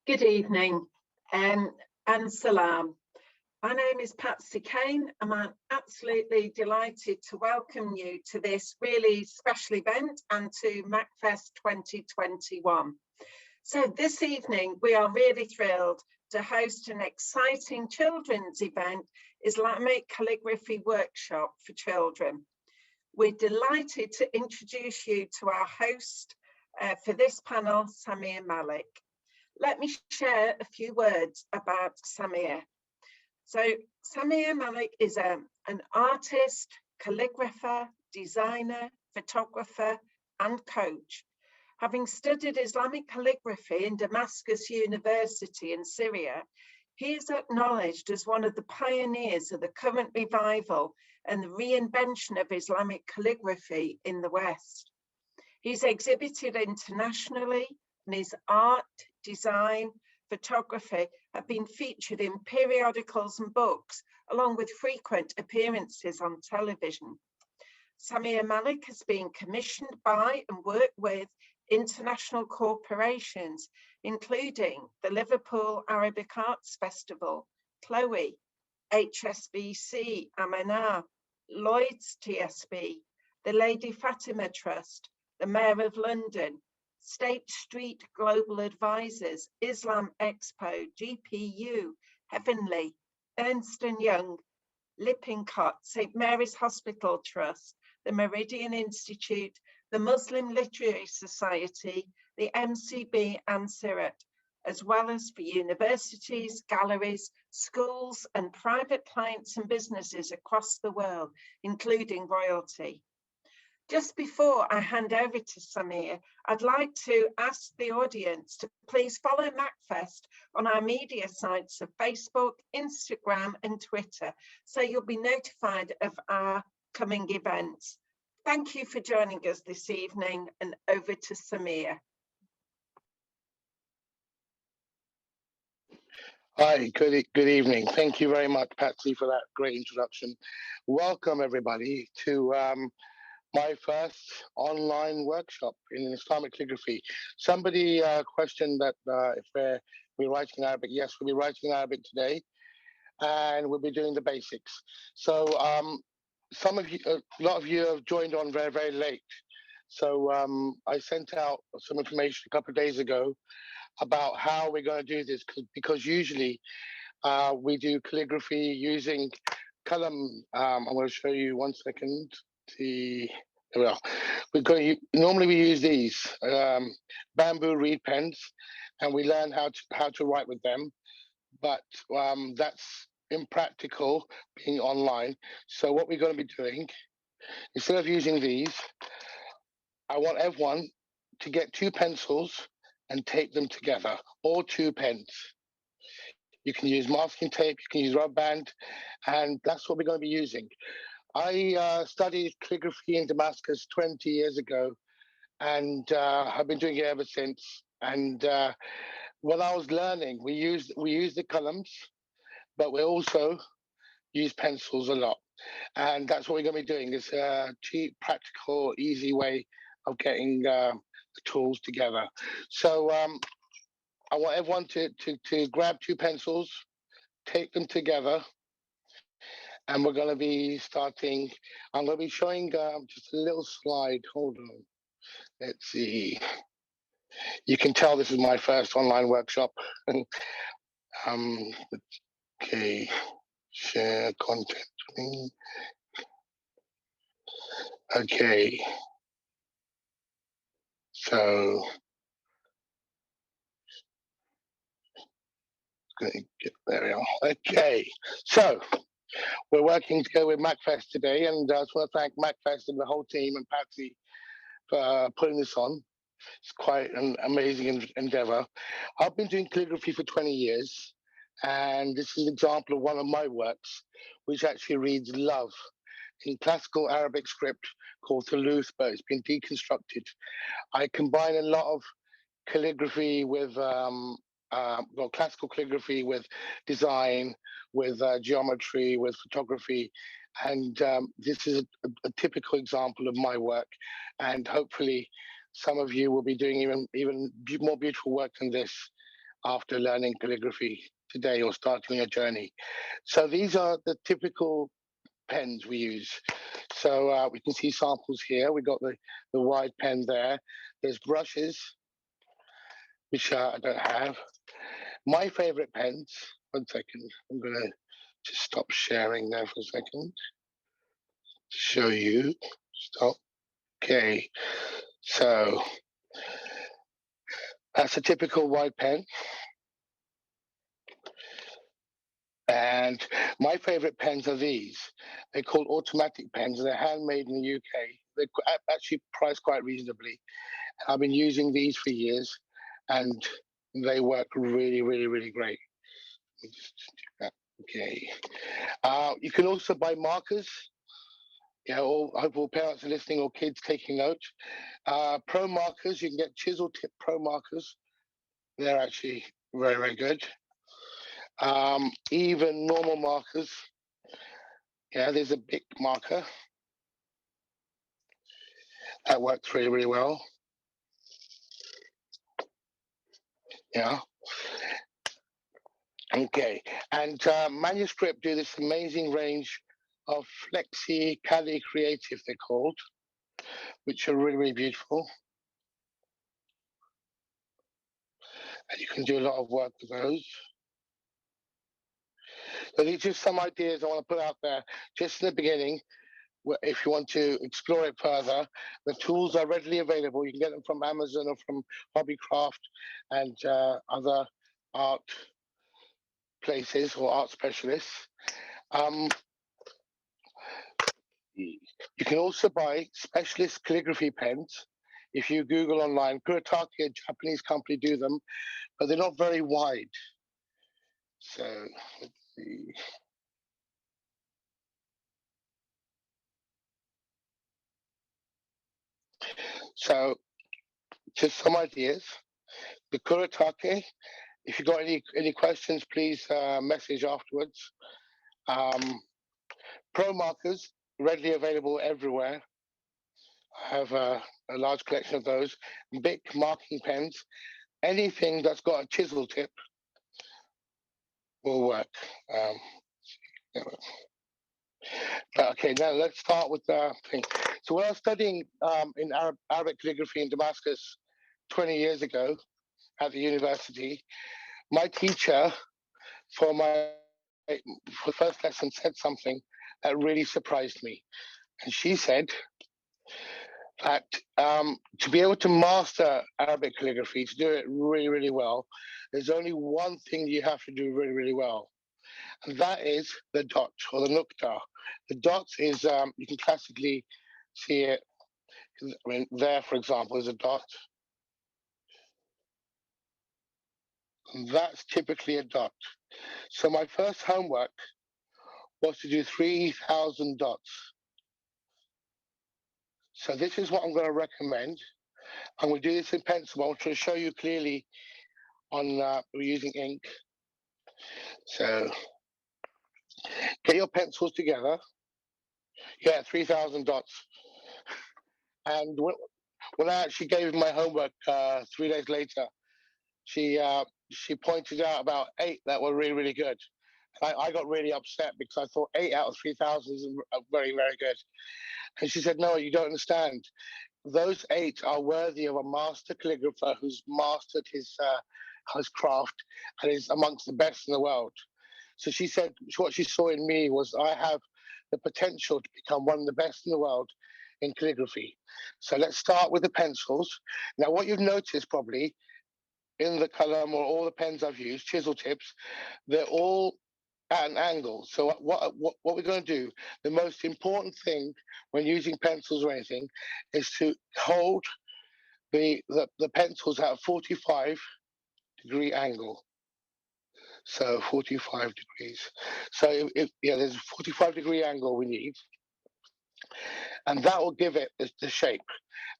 Good evening and salam. My name is Patsy Kane and I'm absolutely delighted to welcome you to this really special event and to MACFEST 2021. So this evening we are really thrilled to host an exciting children's event, Islamic Calligraphy Workshop for Children. We're delighted to introduce you to our host for this panel, Samir Malik. Let me share a few words about Samir. So Samir Malik is an artist, calligrapher, designer, photographer, and coach. Having studied Islamic calligraphy in Damascus University in Syria, he is acknowledged as one of the pioneers of the current revival and the reinvention of Islamic calligraphy in the West. He's exhibited internationally, and his art, design, photography have been featured in periodicals and books, along with frequent appearances on television. Samir Malik has been commissioned by and worked with international corporations, including the Liverpool Arabic Arts Festival, Chloe, HSBC, Amana, Lloyd's TSB, the Lady Fatima Trust, the Mayor of London, State Street Global Advisors, Islam Expo, GPU, Heavenly, Ernst & Young, Lippincott, St. Mary's Hospital Trust, the Meridian Institute, the Muslim Literary Society, the MCB and Sirat, as well as for universities, galleries, schools, and private clients and businesses across the world, including royalty. Just before I hand over to Samir, I'd like to ask the audience to please follow MACFEST on our media sites of Facebook, Instagram, and Twitter, so you'll be notified of our coming events. Thank you for joining us this evening, and over to Samir. Hi, good evening. Thank you very much, Patsy, for that great introduction. Welcome, everybody, to my first online workshop in Islamic calligraphy. Somebody questioned that if we're writing Arabic. Yes, we'll be writing Arabic today, and we'll be doing the basics. So some of you, a lot of you have joined on very, very late. So I sent out some information a couple of days ago about how we're going to do this, because usually we do calligraphy using kalam. I'm going to show you 1 second. Well, normally we use these bamboo reed pens, and we learn how to write with them, but that's impractical being online. So what we're going to be doing, instead of using these, I want everyone to get 2 pencils and tape them together, or 2 pens. You can use masking tape, you can use rubber band, and that's what we're going to be using. I studied calligraphy in Damascus 20 years ago, and I've been doing it ever since. And when I was learning, we used the columns, but we also use pencils a lot. And that's what we're going to be doing. It's a cheap, practical, easy way of getting the tools together. So I want everyone to grab 2 pencils, take them together, and we're going to be starting. I'm going to be showing just a little slide. Hold on. Let's see. You can tell this is my first online workshop. Okay. Share content. Okay. So, there we are. Okay. So, we're working together with MACFEST today, and I just want to thank MACFEST and the whole team and Patsy for putting this on. It's quite an amazing endeavor. I've been doing calligraphy for 20 years, and this is an example of one of my works, which actually reads love in classical Arabic script called Thuluth, but it's been deconstructed. I combine a lot of calligraphy with classical calligraphy with design, with geometry, with photography, and this is a typical example of my work. And hopefully, some of you will be doing even more beautiful work than this after learning calligraphy today or starting your journey. So these are the typical pens we use. So we can see samples here. We got the wide pen there. There's brushes, which I don't have. My favorite pens, 1 second, I'm going to just stop sharing there for a second. Show you, stop. Okay, so that's a typical wide pen. And my favorite pens are these. They're called automatic pens. They're handmade in the UK. They're actually priced quite reasonably. I've been using these for years, and they work really, really, really great. Let me just do that. Okay. You can also buy markers. Yeah, I hope all parents are listening or kids taking note. Pro markers, you can get chisel tip pro markers. They're actually very, very good. Even normal markers. Yeah, there's a big marker. That works really, really well. Yeah. Okay. And Manuscript do this amazing range of flexi Cali creative, they're called, which are really, really beautiful. And you can do a lot of work with those. So these are some ideas I want to put out there just in the beginning. If you want to explore it further, the tools are readily available. You can get them from Amazon or from Hobbycraft and other art places or art specialists. You can also buy specialist calligraphy pens. If you Google online, Kuretake, a Japanese company, do them, but they're not very wide. So let's see. So just some ideas. The Kuretake, if you've got any questions, please message afterwards. Pro markers, readily available everywhere. I have a large collection of those. Bic marking pens, anything that's got a chisel tip will work. But okay, now let's start with the thing. So when I was studying in Arabic calligraphy in Damascus 20 years ago at the university, my teacher for the first lesson said something that really surprised me. And she said that to be able to master Arabic calligraphy, to do it really, really well, there's only one thing you have to do really, really well. And that is the dot or the nukta. The dot is, you can classically see it. I mean, there, for example, is a dot. And that's typically a dot. So my first homework was to do 3,000 dots. So this is what I'm going to recommend. I'm going to do this in pencil. I want to show you clearly on we're using ink. So get your pencils together. Yeah, 3,000 dots. And when I actually gave my homework 3 days later, she pointed out about 8 that were really, really good. I got really upset because I thought 8 out of 3,000 is very, very good. And she said, no, you don't understand. Those 8 are worthy of a master calligrapher who's mastered his craft and is amongst the best in the world. So she said what she saw in me was I have the potential to become one of the best in the world in calligraphy. So let's start with the pencils. Now, what you've noticed probably in the column or all the pens I've used, chisel tips, they're all at an angle. So what we're going to do, the most important thing when using pencils or anything is to hold the pencils at a 45-degree angle. So 45 degrees. So there's a 45-degree angle we need. And that will give it the shape.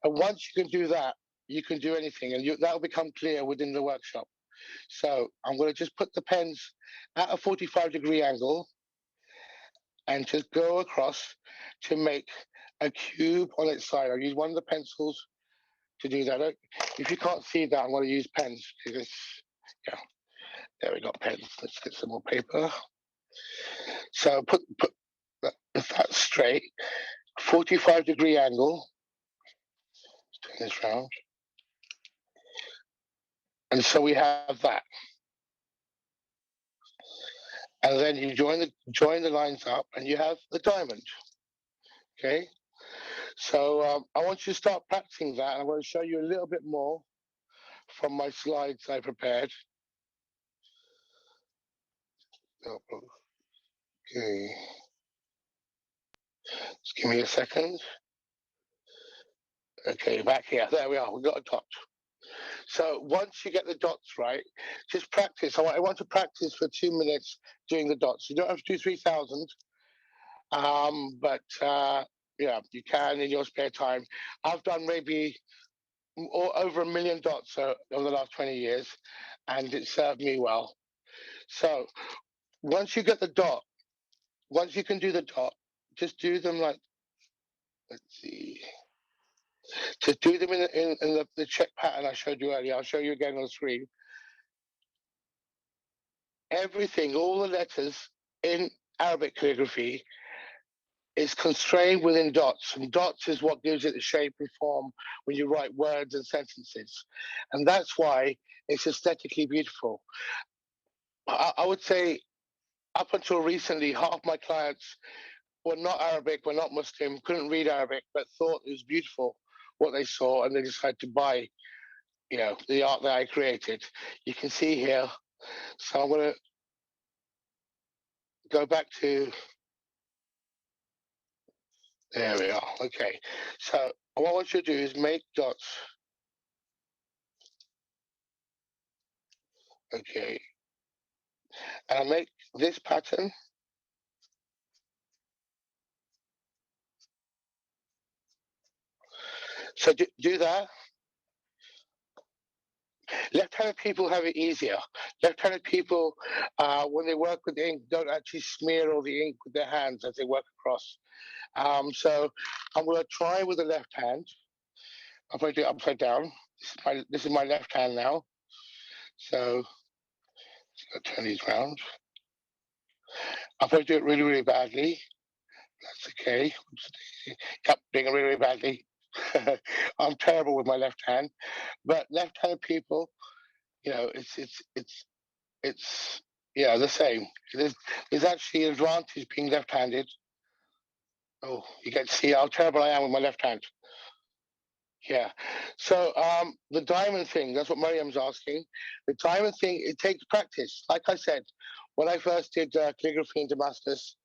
And once you can do that, you can do anything. And that will become clear within the workshop. So I'm going to just put the pens at a 45-degree angle and just go across to make a cube on its side. I'll use one of the pencils to do that. If you can't see that, I'm going to use pens because, yeah. There we got pens. Let's get some more paper. So put that straight, 45-degree angle. Let's turn this round. And so we have that. And then you join the lines up, and you have the diamond. Okay. So I want you to start practicing that. And I'm going to show you a little bit more from my slides I prepared. Okay. Just give me a second. Okay, back here. There we are. We've got a dot. So once you get the dots right, just practice. I want to practice for 2 minutes doing the dots. You don't have to do 3,000, but yeah, you can in your spare time. I've done maybe over 1 million dots over the last 20 years, and it served me well. So once you get the dot, once you can do the dot, just do them like, let's see, just do them in the check pattern I showed you earlier. I'll show you again on the screen. Everything, all the letters in Arabic calligraphy is constrained within dots, and dots is what gives it the shape and form when you write words and sentences, and that's why it's aesthetically beautiful. I would say up until recently, half my clients were not Arabic, were not Muslim, couldn't read Arabic, but thought it was beautiful what they saw, and they decided to buy, you know, the art that I created. You can see here. So I'm going to go back to, there we are. Okay. So what I want you to do is make dots. Okay. And I make this pattern. So do that. Left-handed people have it easier. Left-handed people, when they work with ink, don't actually smear all the ink with their hands as they work across. So I'm going to try with the left hand. I'm going to do it upside down. This is my left hand now. So I'll turn these round. I'm going to do it really, really badly. That's okay. Kept doing it really, really badly. I'm terrible with my left hand, but left-handed people, you know, it's yeah, the same. There's actually an advantage being left-handed. Oh, you get to see how terrible I am with my left hand. Yeah. So the diamond thing, that's what Miriam's asking. The diamond thing, it takes practice. Like I said, when I first did calligraphy in Damascus,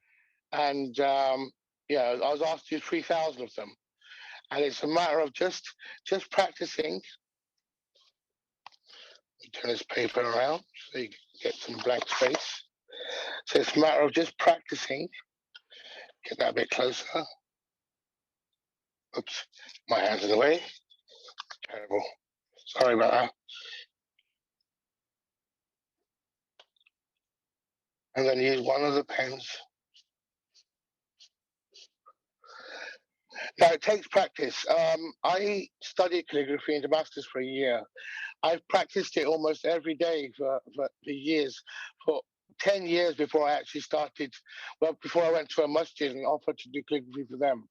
and yeah, I was asked to do 3,000 of them. And it's a matter of just practicing. Turn this paper around so you get some blank space. So it's a matter of just practicing. Get that a bit closer. Oops, my hand's in the way. Terrible. Sorry about that. And then use one of the pens. Now it takes practice. I studied calligraphy in Damascus for a year. I've practiced it almost every day for years, for 10 years before I actually started, well, before I went to a masjid and offered to do calligraphy for them.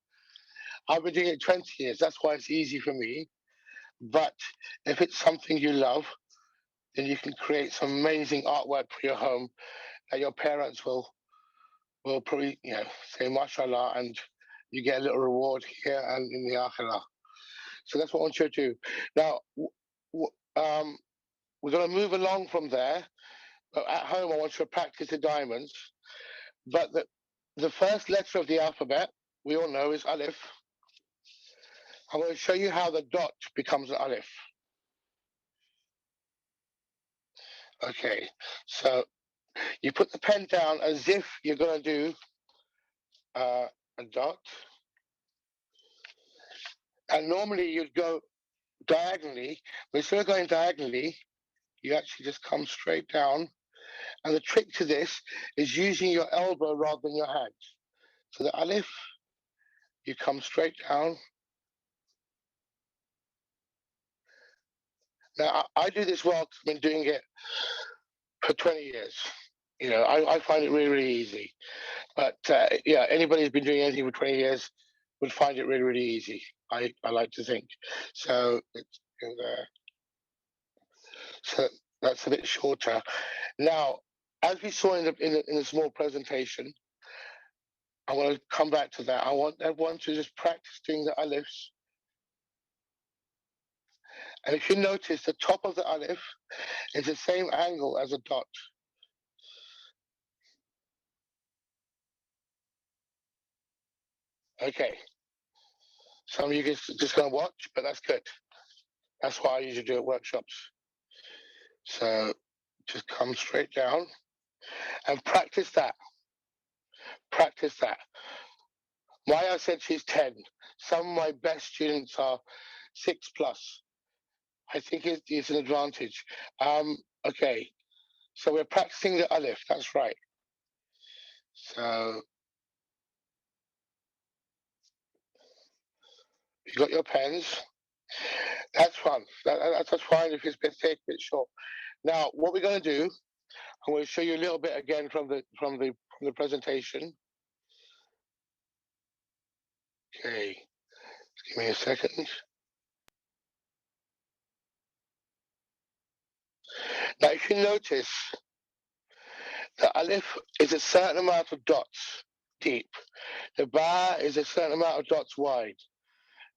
I've been doing it 20 years. That's why it's easy for me. But if it's something you love, then you can create some amazing artwork for your home that your parents will probably, you know, say mashallah, and you get a little reward here and in the akhirah. So that's what I want you to do. Now, we're going to move along from there. At home, I want you to practice the diamonds. But the first letter of the alphabet, we all know, is Alif. I'm going to show you how the dot becomes an Alif. Okay, so you put the pen down as if you're going to do a dot. And normally you'd go diagonally, but instead of going diagonally, you actually just come straight down. And the trick to this is using your elbow rather than your hand. So the Alif, you come straight down. Now, I do this well because I've been doing it for 20 years. You know, I find it really, really easy. But yeah, anybody who's been doing anything for 20 years would find it really, really easy. I like to think. So it's so that's a bit shorter. Now, as we saw in the small presentation, I want to come back to that. I want everyone to just practice doing the alifs. And if you notice, the top of the alif is the same angle as a dot. Okay. Some of you just going to watch, but that's good. That's why I usually do at workshops. So just come straight down and practice that. Practice that. Maya said she's 10. Some of my best students are 6+. I think it's an advantage. Okay, so we're practicing the alif. That's right. So you got your pens. That's fun. That's fine if it's a bit thick, a bit short. Now, what we're going to do, I'm going to show you a little bit again from the presentation. Okay, give me a second. Now, if you notice, the alif is a certain amount of dots deep. The ba is a certain amount of dots wide.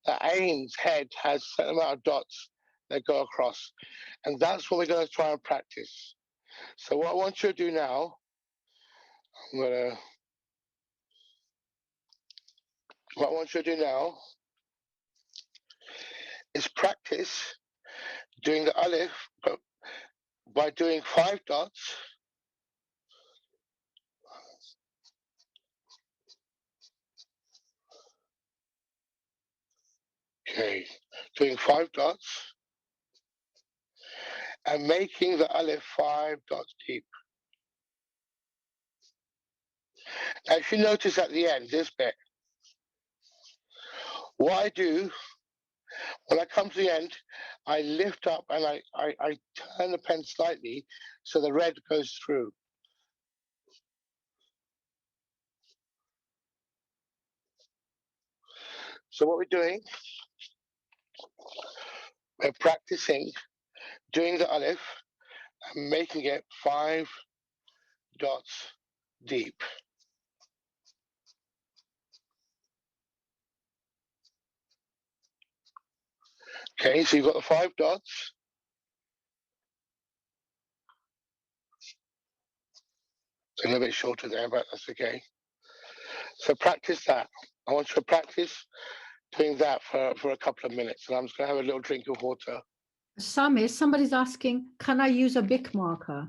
The ain's head has a certain amount of dots that go across. And that's what we're going to try and practice. So what I want you to do now, what I want you to do now is practice doing the alif, but by doing 5 dots. Okay, doing 5 dots and making the alif 5 dots deep. Now, if you notice at the end, this bit, what I do, when I come to the end, I lift up and I turn the pen slightly so the red goes through. So what we're doing, we're practicing doing the alif and making it 5 dots deep. Okay, so you've got the 5 dots. It's a little bit shorter there, but that's okay. So practice that. I want you to practice doing that for a couple of minutes. And I'm just going to have a little drink of water. Samir, somebody's asking, can I use a Bic marker?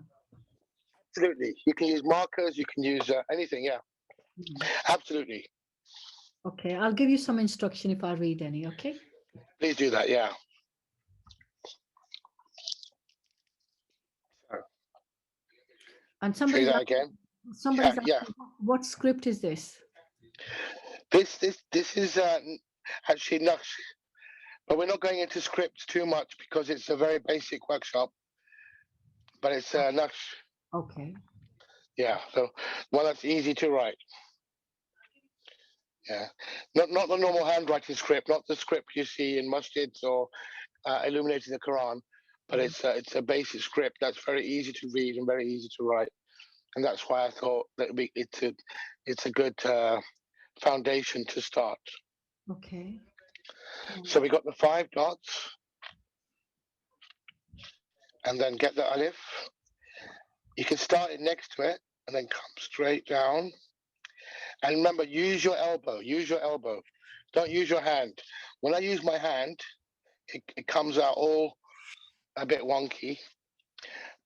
Absolutely. You can use markers. You can use anything. Yeah. Absolutely. Okay, I'll give you some instruction if I read any, okay? Please do that. Yeah. And Say somebody's that asking, again. Yeah. What script is this? This is actually Naqsh, but we're not going into scripts too much because it's a very basic workshop. But it's Naqsh. Okay. Yeah. So one that's easy to write. Yeah. Not the normal handwriting script, not the script you see in masjids or illuminating the Quran, but it's a basic script that's very easy to read and very easy to write. And that's why I thought that it's a good foundation to start. Okay. So we got the 5 dots, and then get the alif. You can start it next to it, and then come straight down. And remember, use your elbow. Use your elbow. Don't use your hand. When I use my hand, it comes out all a bit wonky.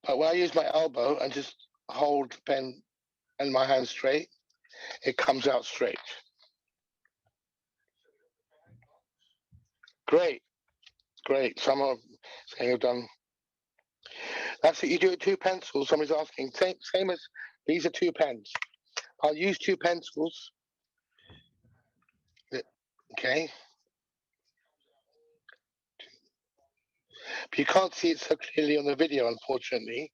But when I use my elbow and just hold the pen and my hand straight, it comes out straight. Great. Great. Some are saying you've done. That's it. You do it 2 pencils. Somebody's asking. Same as these are 2 pens. I'll use 2 pencils. Okay. But you can't see it so clearly on the video, unfortunately.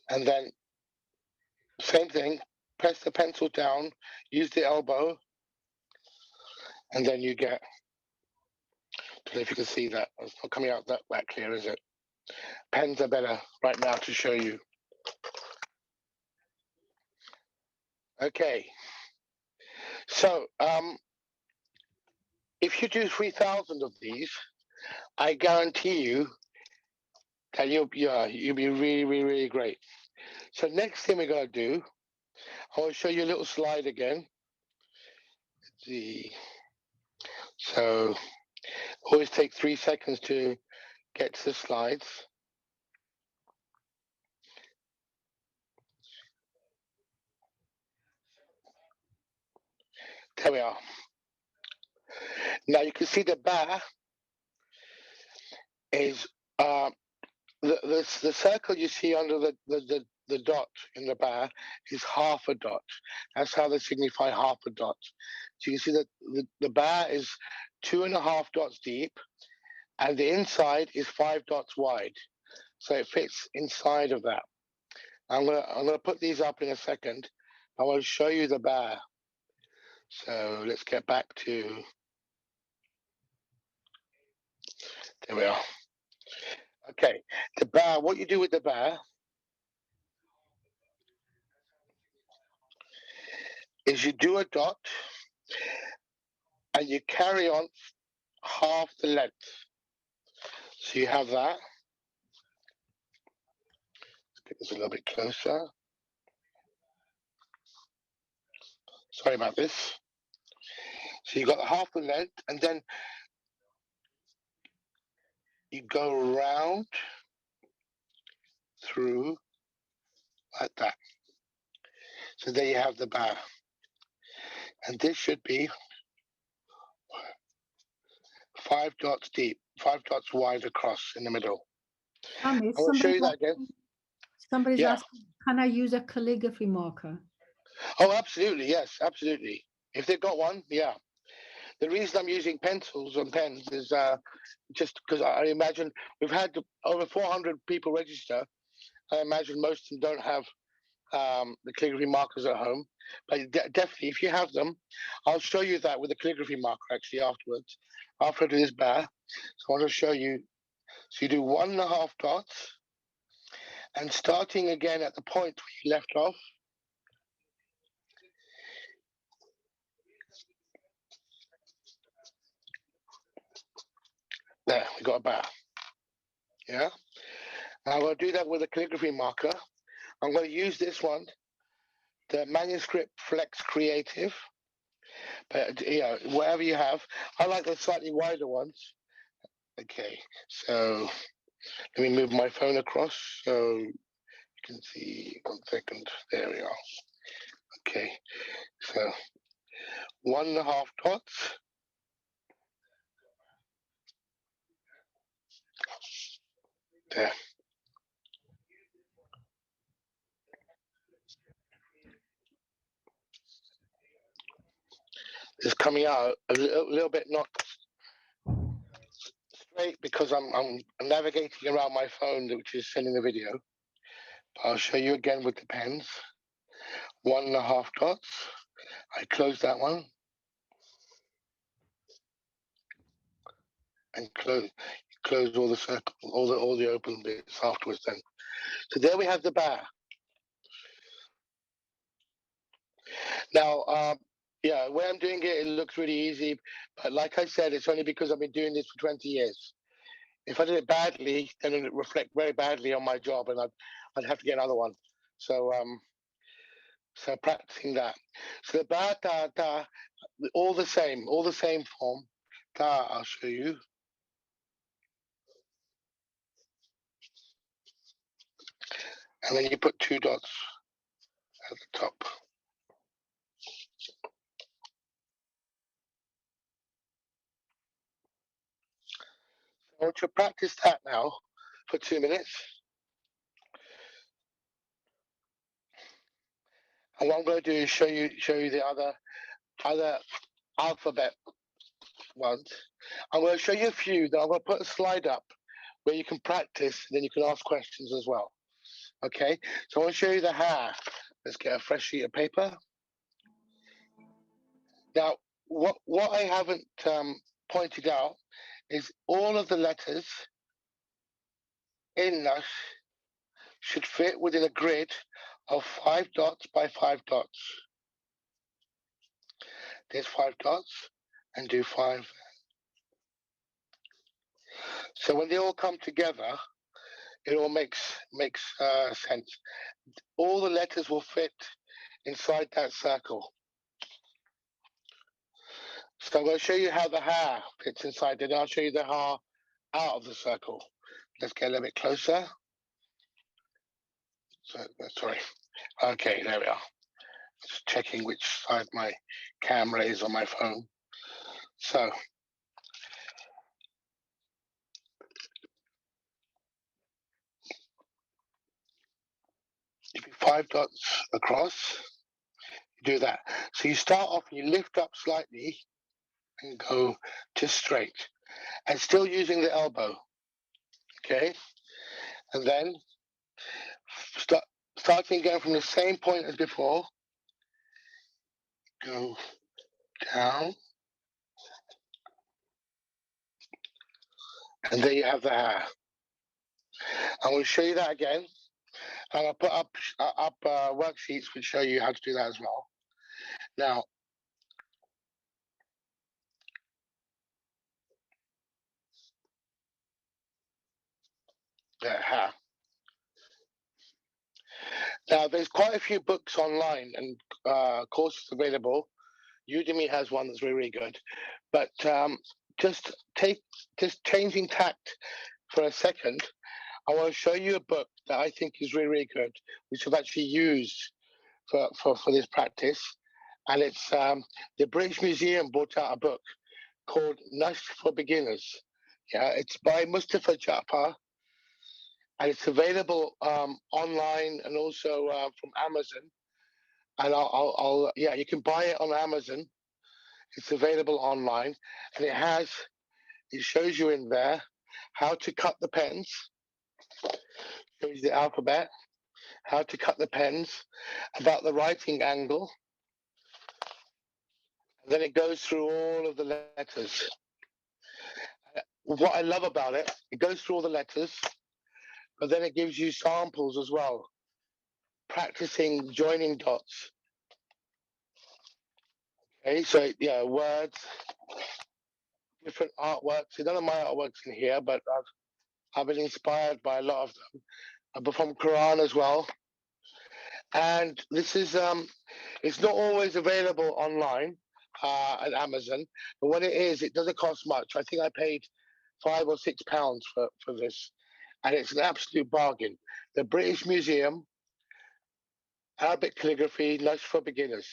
And then same thing, press the pencil down, use the elbow, and then you get, I don't know if you can see that. It's not coming out that clear, is it? Pens are better right now to show you. Okay. So if you do 3,000 of these, I guarantee you that you'll be really, really, really great. So next thing we're going to do, I want to show you a little slide again. Let's see. So always take 3 seconds to get to the slides. There we are. Now you can see the bar is the circle you see under the dot in the bar is half a dot. That's how they signify half a dot. So you can see that the bar is 2.5 dots deep, and the inside is 5 dots wide. So it fits inside of that. I'm gonna put these up in a second. I want to show you the bar. So let's get back to, there we are. Okay, the bar, what you do with the bar is you do a dot and you carry on half the length. So you have that. Let's get this a little bit closer. Sorry about this. So you got half the length, and then you go round through like that. So there you have the bar. And this should be 5 dots deep, 5 dots wide across in the middle. I will show you that again. Somebody's asking, can I use a calligraphy marker? Oh, absolutely, yes, absolutely. If they've got one, yeah. The reason I'm using pencils and pens is just because I imagine we've had over 400 people register. I imagine most of them don't have the calligraphy markers at home, but definitely if you have them, I'll show you that with the calligraphy marker actually afterwards, after I do this bar. So I want to show you. So you do 1.5 dots, and starting again at the point where you left off, there, we got a bar. Yeah. I'm going to do that with a calligraphy marker. I'm going to use this one, the Manuscript Flex Creative. But yeah, whatever you have, I like the slightly wider ones. Okay, so let me move my phone across so you can see. 1 second. There we are. Okay, so 1.5 dots. There. It's coming out a little bit not straight because I'm navigating around my phone, which is sending the video. I'll show you again with the pens. 1.5 dots. I close that one and close all the circle, all the open bits afterwards. Then, so there we have the bar. Now, yeah, where I'm doing it, it looks really easy, but like I said, it's only because I've been doing this for 20 years. If I did it badly, then it would reflect very badly on my job, and I'd have to get another one. So, so practicing that. So the ba da da, all the same form. Da, I'll show you. And then you put 2 dots at the top. I want you to practice that now for 2 minutes. And what I'm going to do is show you the other alphabet ones. I'm going to show you a few. That I'm going to put a slide up where you can practice, and then you can ask questions as well. Okay, so I want to show you the ha. Let's get a fresh sheet of paper. Now, what I haven't pointed out is all of the letters in Nash should fit within a grid of 5 dots by 5 dots. There's 5 dots, and do 5. So when they all come together, it all makes sense. All the letters will fit inside that circle. So I'm going to show you how the ha fits inside it. I'll show you the ha out of the circle. Let's get a little bit closer. So, sorry. Okay, there we are. Just checking which side my camera is on my phone. So, 5 dots across, do that. So you start off and you lift up slightly and go just straight, and still using the elbow. Okay, and then starting again from the same point as before. Go down, and there you have the hair. I will show you that again, and I'll put up worksheets which show you how to do that as well. Now, the hair. Now, there's quite a few books online and courses available. Udemy has one that's really, really good. But just changing tact for a second, I want to show you a book that I think is really, really good, which I've actually used for this practice. And it's the British Museum brought out a book called Nash for Beginners. Yeah, it's by Mustafa Jafar, and it's available online and also from Amazon. And yeah, you can buy it on Amazon. It's available online, and it shows you in there how to cut the pens. Shows you the alphabet, how to cut the pens, about the writing angle. And then it goes through all of the letters. What I love about it, it goes through all the letters, but then it gives you samples as well, practicing joining dots. Okay, so yeah, words, different artworks. None of my artworks in here, but I've been inspired by a lot of them, but from Quran as well. And this is it's not always available online at Amazon, but when it is, it doesn't cost much. I think I paid £5 or £6 for this, and it's an absolute bargain. The British Museum, Arabic Calligraphy, Nash for Beginners.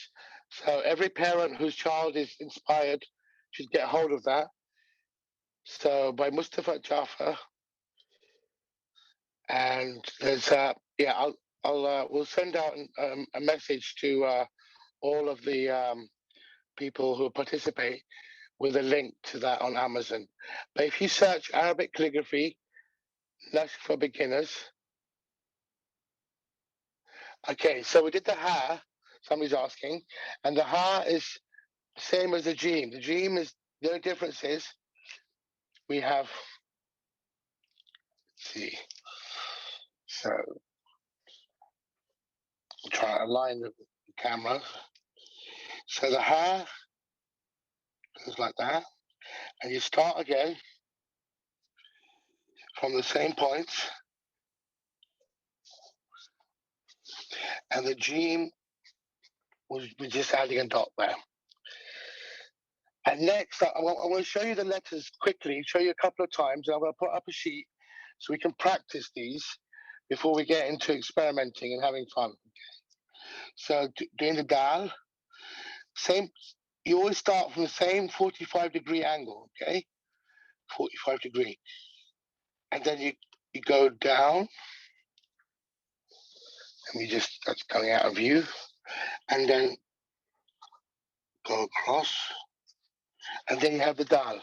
So every parent whose child is inspired should get hold of that. So by Mustafa Jafar, and there's yeah, we'll send out a message to all of the people who participate with a link to that on Amazon. But if you search Arabic Calligraphy, Nash for Beginners. Okay, so we did the ha, somebody's asking, and the ha is same as the jeem. The jeem is, the only difference is we have, let's see, so I'll try to align the camera. So the ha goes like that, and you start again from the same points, and the jeem we're just adding a dot there. And next, I want to show you the letters quickly, show you a couple of times, and I'm going to put up a sheet so we can practice these before we get into experimenting and having fun. Okay. So doing the dal, same, you always start from the same 45-degree angle, okay? 45 degree. And then you go down, and that's coming out of view, and then go across, and then you have the dal.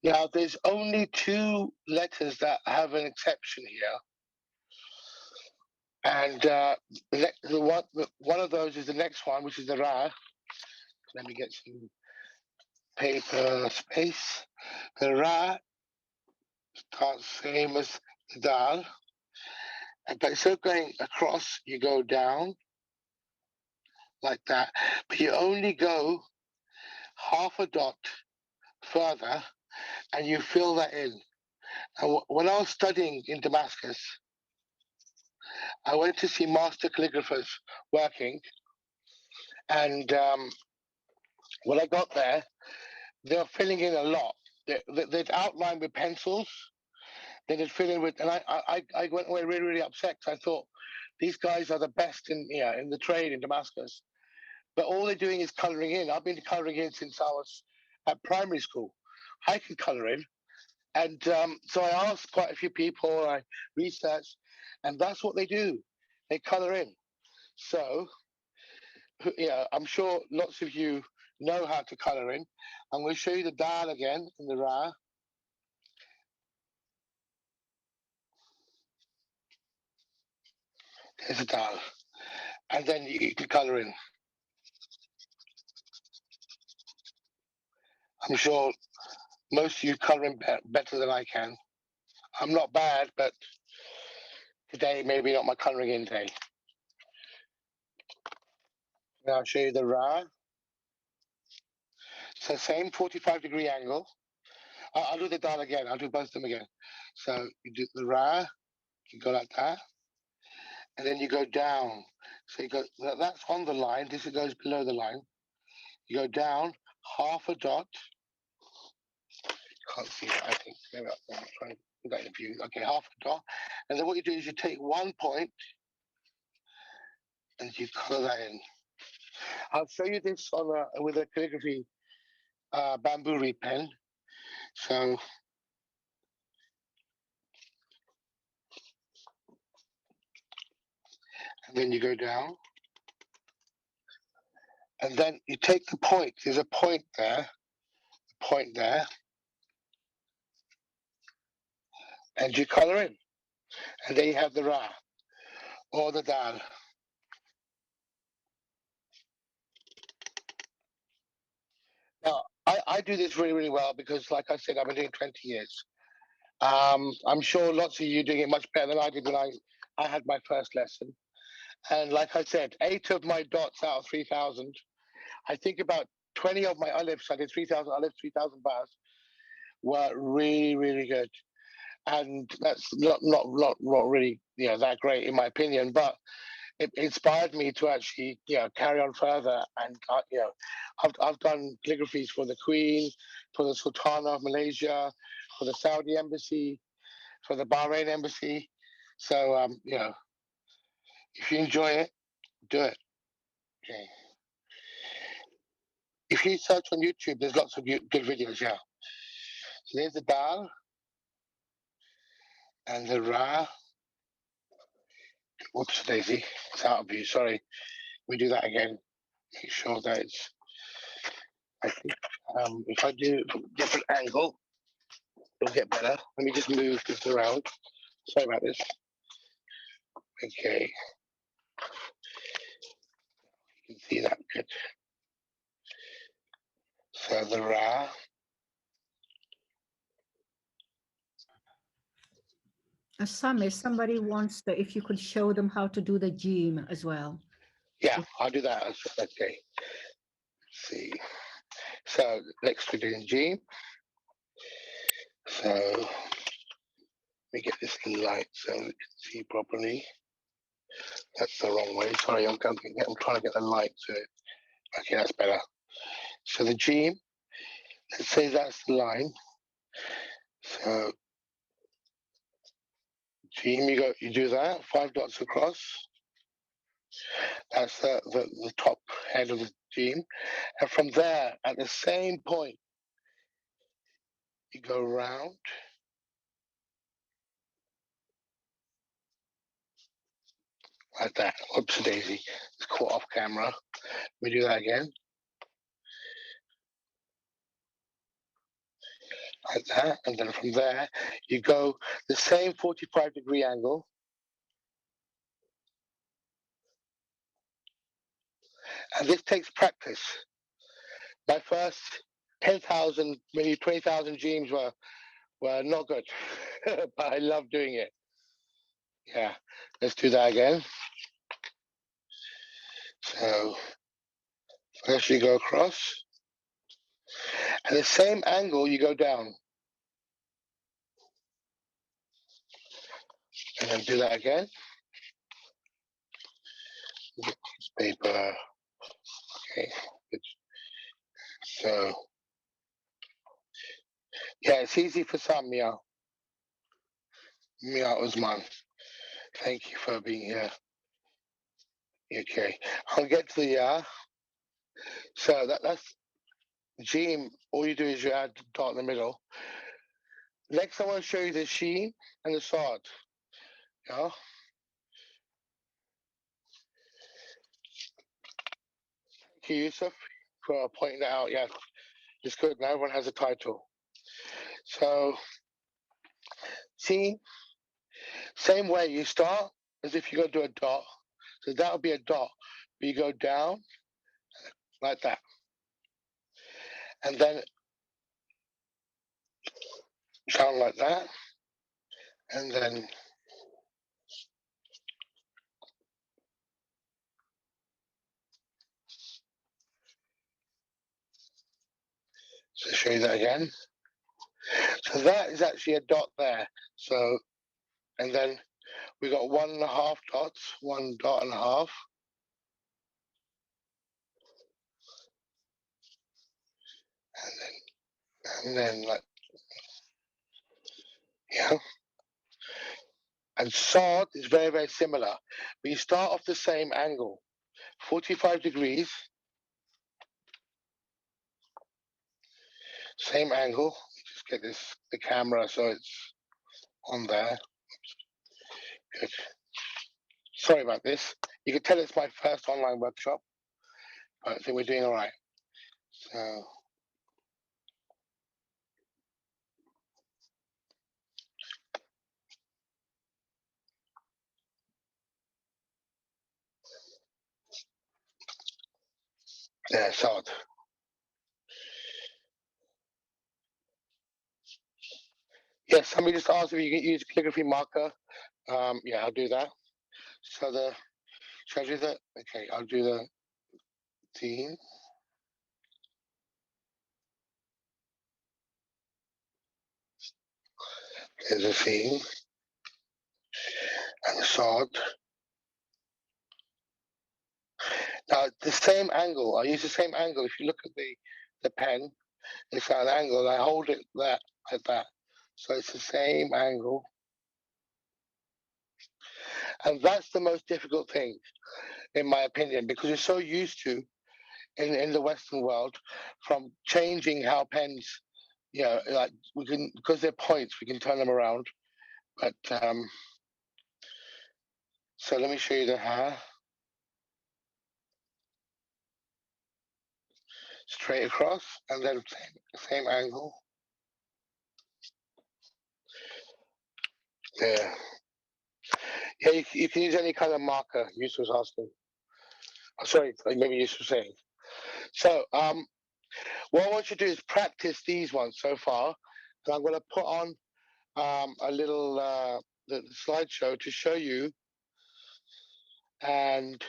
Now, there's only 2 letters that have an exception here. And one of those is the next one, which is the Ra. Let me get some paper space. The Ra starts same as the Dal, but instead of going across, you go down like that. But you only go half a dot further, and you fill that in. And when I was studying in Damascus, I went to see master calligraphers working, and when I got there, they were filling in a lot. They'd outline with pencils, then they'd fill in with, and I went away really, really upset because I thought these guys are the best in the trade in Damascus. But all they're doing is colouring in. I've been colouring in since I was at primary school. I can colour in. And so I asked quite a few people, I researched, and that's what they do. They colour in. So, I'm sure lots of you know how to colour in. I'm going to show you the Dal again in the Ra. There's a Dal. And then you can colour in. I'm sure most of you colour in better than I can. I'm not bad, but today maybe not my colouring in day. Now I'll show you the Ra. So same 45-degree angle. I'll do the Dal again. I'll do both of them again. So you do the Ra, you go like that, and then you go down. So you go, that's on the line. This goes below the line. You go down half a dot. Can't see it, I think. Maybe I'm trying to put that in view. Okay, half a dot. And then what you do is you take 1 point and you color that in. I'll show you this on with a calligraphy bamboo reed pen. So and then you go down, and then you take the point. There's a point there, and you color in, and then you have the Ra or the Dal. Now I do this really, really well because, like I said, I've been doing 20 years. I'm sure lots of you are doing it much better than I did when I had my first lesson. And like I said, 8 of my dots out of 3,000. I think about 20 of my olives, I did 3,000 olives, 3,000 bars, were really, really good. And that's not really that great in my opinion, but it inspired me to actually carry on further. And I've done calligraphies for the Queen, for the Sultana of Malaysia, for the Saudi Embassy, for the Bahrain Embassy. So if you enjoy it, do it. Okay. If you search on YouTube, there's lots of good videos. Yeah. So there's the Dal and the Ra. Whoops, Daisy, it's out of view. Sorry. We do that again. Make sure that it's. I think if I do it from a different angle, it'll get better. Let me just move this around. Sorry about this. Okay. You can see that good. So the Ra. Samir, somebody wants if you could show them how to do the Jim as well. Yeah, I'll do that. Okay. Let's see. So next we're doing G. So let me get this in light so we can see properly. That's the wrong way. Sorry, I'm trying to get the light to it. Okay, that's better. So the G, let's say that's the line. So G, you do that, 5 dots across. That's the top head of the G. And from there, at the same point, you go round. Like that. Whoops, daisy. It's caught off camera. We do that again. Like that. And then from there, you go the same 45-degree angle. And this takes practice. My first 10,000, maybe 20,000 dreams were not good, but I love doing it. Yeah, let's do that again. So first you go across, and the same angle you go down, and then do that again. Paper. Okay. Good. So yeah, it's easy for some. Mia Usman. Thank you for being here. Okay, I'll get to the so that's Jim. All you do is you add the dot in the middle. Next, I want to show you the sheen and the sword. Yeah. Thank you, Yusuf, for pointing that out. Yeah, it's good. Now everyone has a title. So, see, same way you start as if you're going to do a dot. So that would be a dot, but you go down like that. And then down like that. And then so show you that again. So that is actually a dot there. So, and then we got 1.5 dots, 1.5 dots. And then like, yeah. And sword is very, very similar. But you start off the same angle, 45 degrees, same angle. Just get the camera so it's on there. Good. Sorry about this. You can tell it's my first online workshop, but I think we're doing all right. So, yeah, sword. Yes, somebody just asked if you can use calligraphy marker. Yeah, I'll do that. So should I do that? Okay, I'll do the theme. There's a theme and a sword. Now the same angle. I use the same angle. If you look at the pen, it's at an angle. I hold it there like that, so it's the same angle. And that's the most difficult thing, in my opinion, because we're so used to in the Western world from changing how pens, you know, like we can, because they're points, we can turn them around. But so let me show you the hair. Straight across, and then same angle. Yeah. Yeah, you can use any kind of marker. Yusuf was asking. Oh, sorry, maybe Yusuf was saying. So what I want you to do is practice these ones so far. And I'm going to put on a little the slideshow to show you, and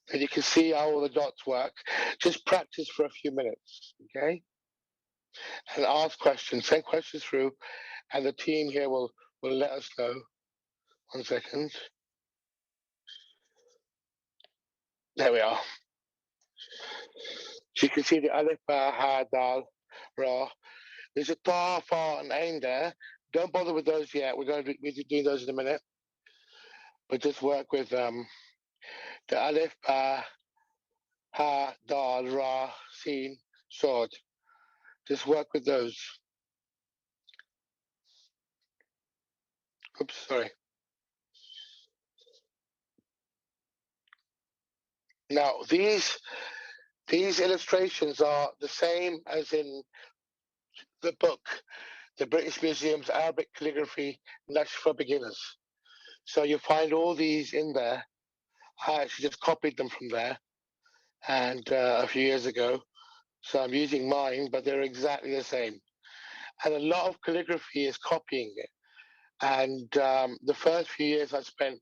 then you can see how all the dots work. Just practice for a few minutes, okay? And ask questions, send questions through, and the team here will let us know. 1 second. There we are. So you can see the alif, ba, ha, dal, ra. There's a ta, fa, and ain there. Don't bother with those yet. We're going to be doing those in a minute. But just work with the alif, ba, ha, dal, ra, sin, sod. Just work with those. Oops, sorry. Now these illustrations are the same as in the book, the British Museum's Arabic Calligraphy Nash for Beginners. So you find all these in there, I actually just copied them from there, and a few years ago. So I'm using mine, but they're exactly the same. And a lot of calligraphy is copying it. And the first few years I spent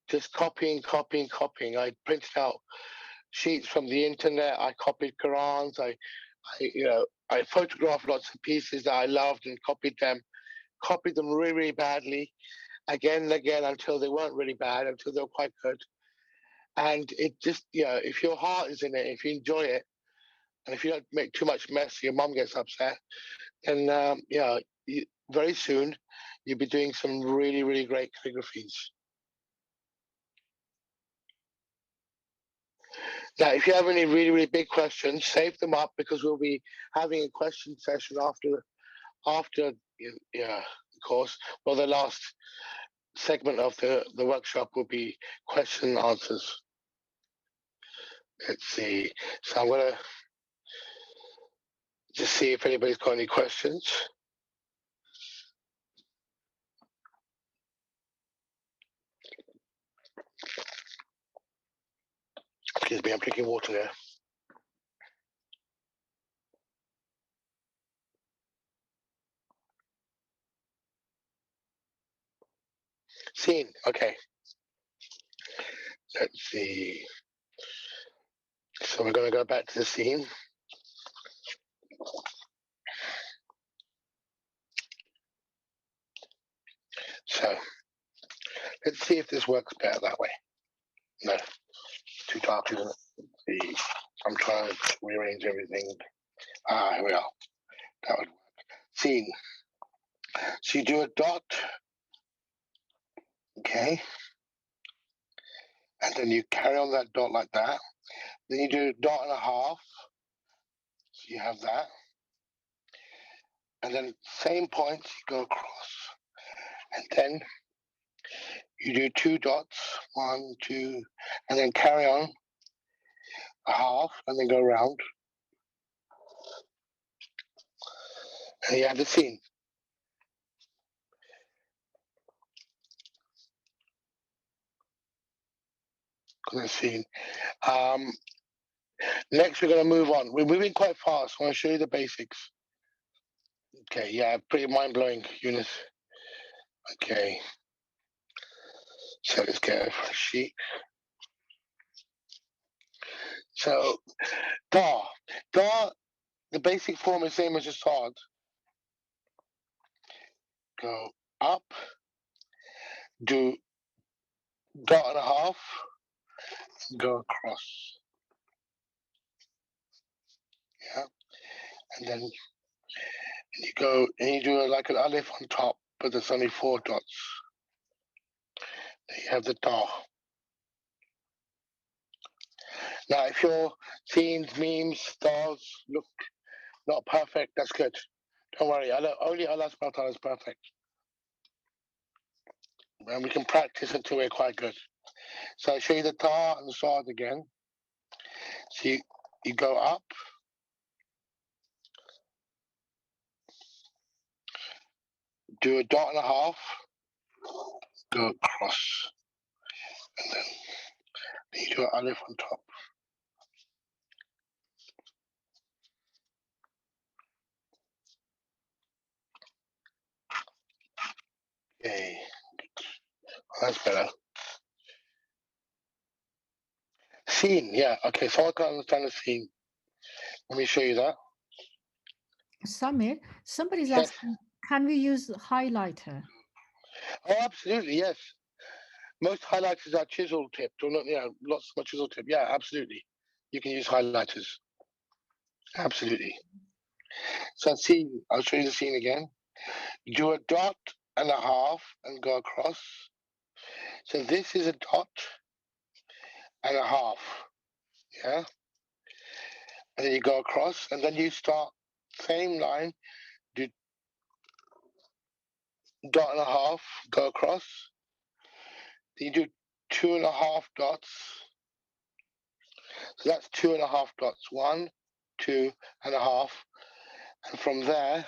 just copying. I printed out sheets from the internet. I copied Qurans. I photographed lots of pieces that I loved and copied them really, really badly, again and again, until they weren't really bad, until they were quite good. And it just, if your heart is in it, if you enjoy it, and if you don't make too much mess, your mum gets upset, then very soon you'll be doing some really, really great calligraphies. Now, if you have any really, really big questions, save them up, because we'll be having a question session after the course. Well, the last segment of the workshop will be question and answers. Let's see. So I'm going to just see if anybody's got any questions. Excuse me, I'm drinking water there. Scene, okay. Let's see. So we're going to go back to the scene. So let's see if this works better that way. No, too dark, isn't it? I'm trying to rearrange everything. Here we are. That would work. Scene. So you do a dot, okay, and then you carry on that dot like that. Then you do a dot and a half. So you have that. And then same points, you go across. And then you do 2 dots, 1, 2, and then carry on a half, and then go around. And you have the scene. The scene. Next, we're going to move on. We're moving quite fast. I want to show you the basics. Okay, yeah, pretty mind-blowing, Eunice. Okay. So let's get a fresh sheet. So, da. Da, the basic form is the same as a sword. Go up, do dot and a half, go across. Yeah. And then you go and you do like an alif on top, but there's only 4 dots. Then you have the da. Now, if your scenes, memes, stars look not perfect, that's good. Don't worry, only Allah subhanahu wa ta'ala is perfect. And we can practice until we're quite good. So I'll show you the ta and the sad again. So you go up, do a dot and a half, go across, and then you do an alif on top. Okay, that's better. Scene, yeah, okay, so I can understand the scene. Let me show you that. Samir, somebody's Yes. asking, can we use highlighter? Oh, absolutely, yes. Most highlighters are chisel tipped, or not, lots of chisel tip. Yeah, absolutely. You can use highlighters. Absolutely. So scene, I'll show you the scene again. Do a dot and a half and go across. So this is a dot and a half. Yeah. And then you go across, and then you start same line, do dot and a half, go across. Then you do 2.5 dots. So that's 2.5 dots. 1, 2.5. And from there,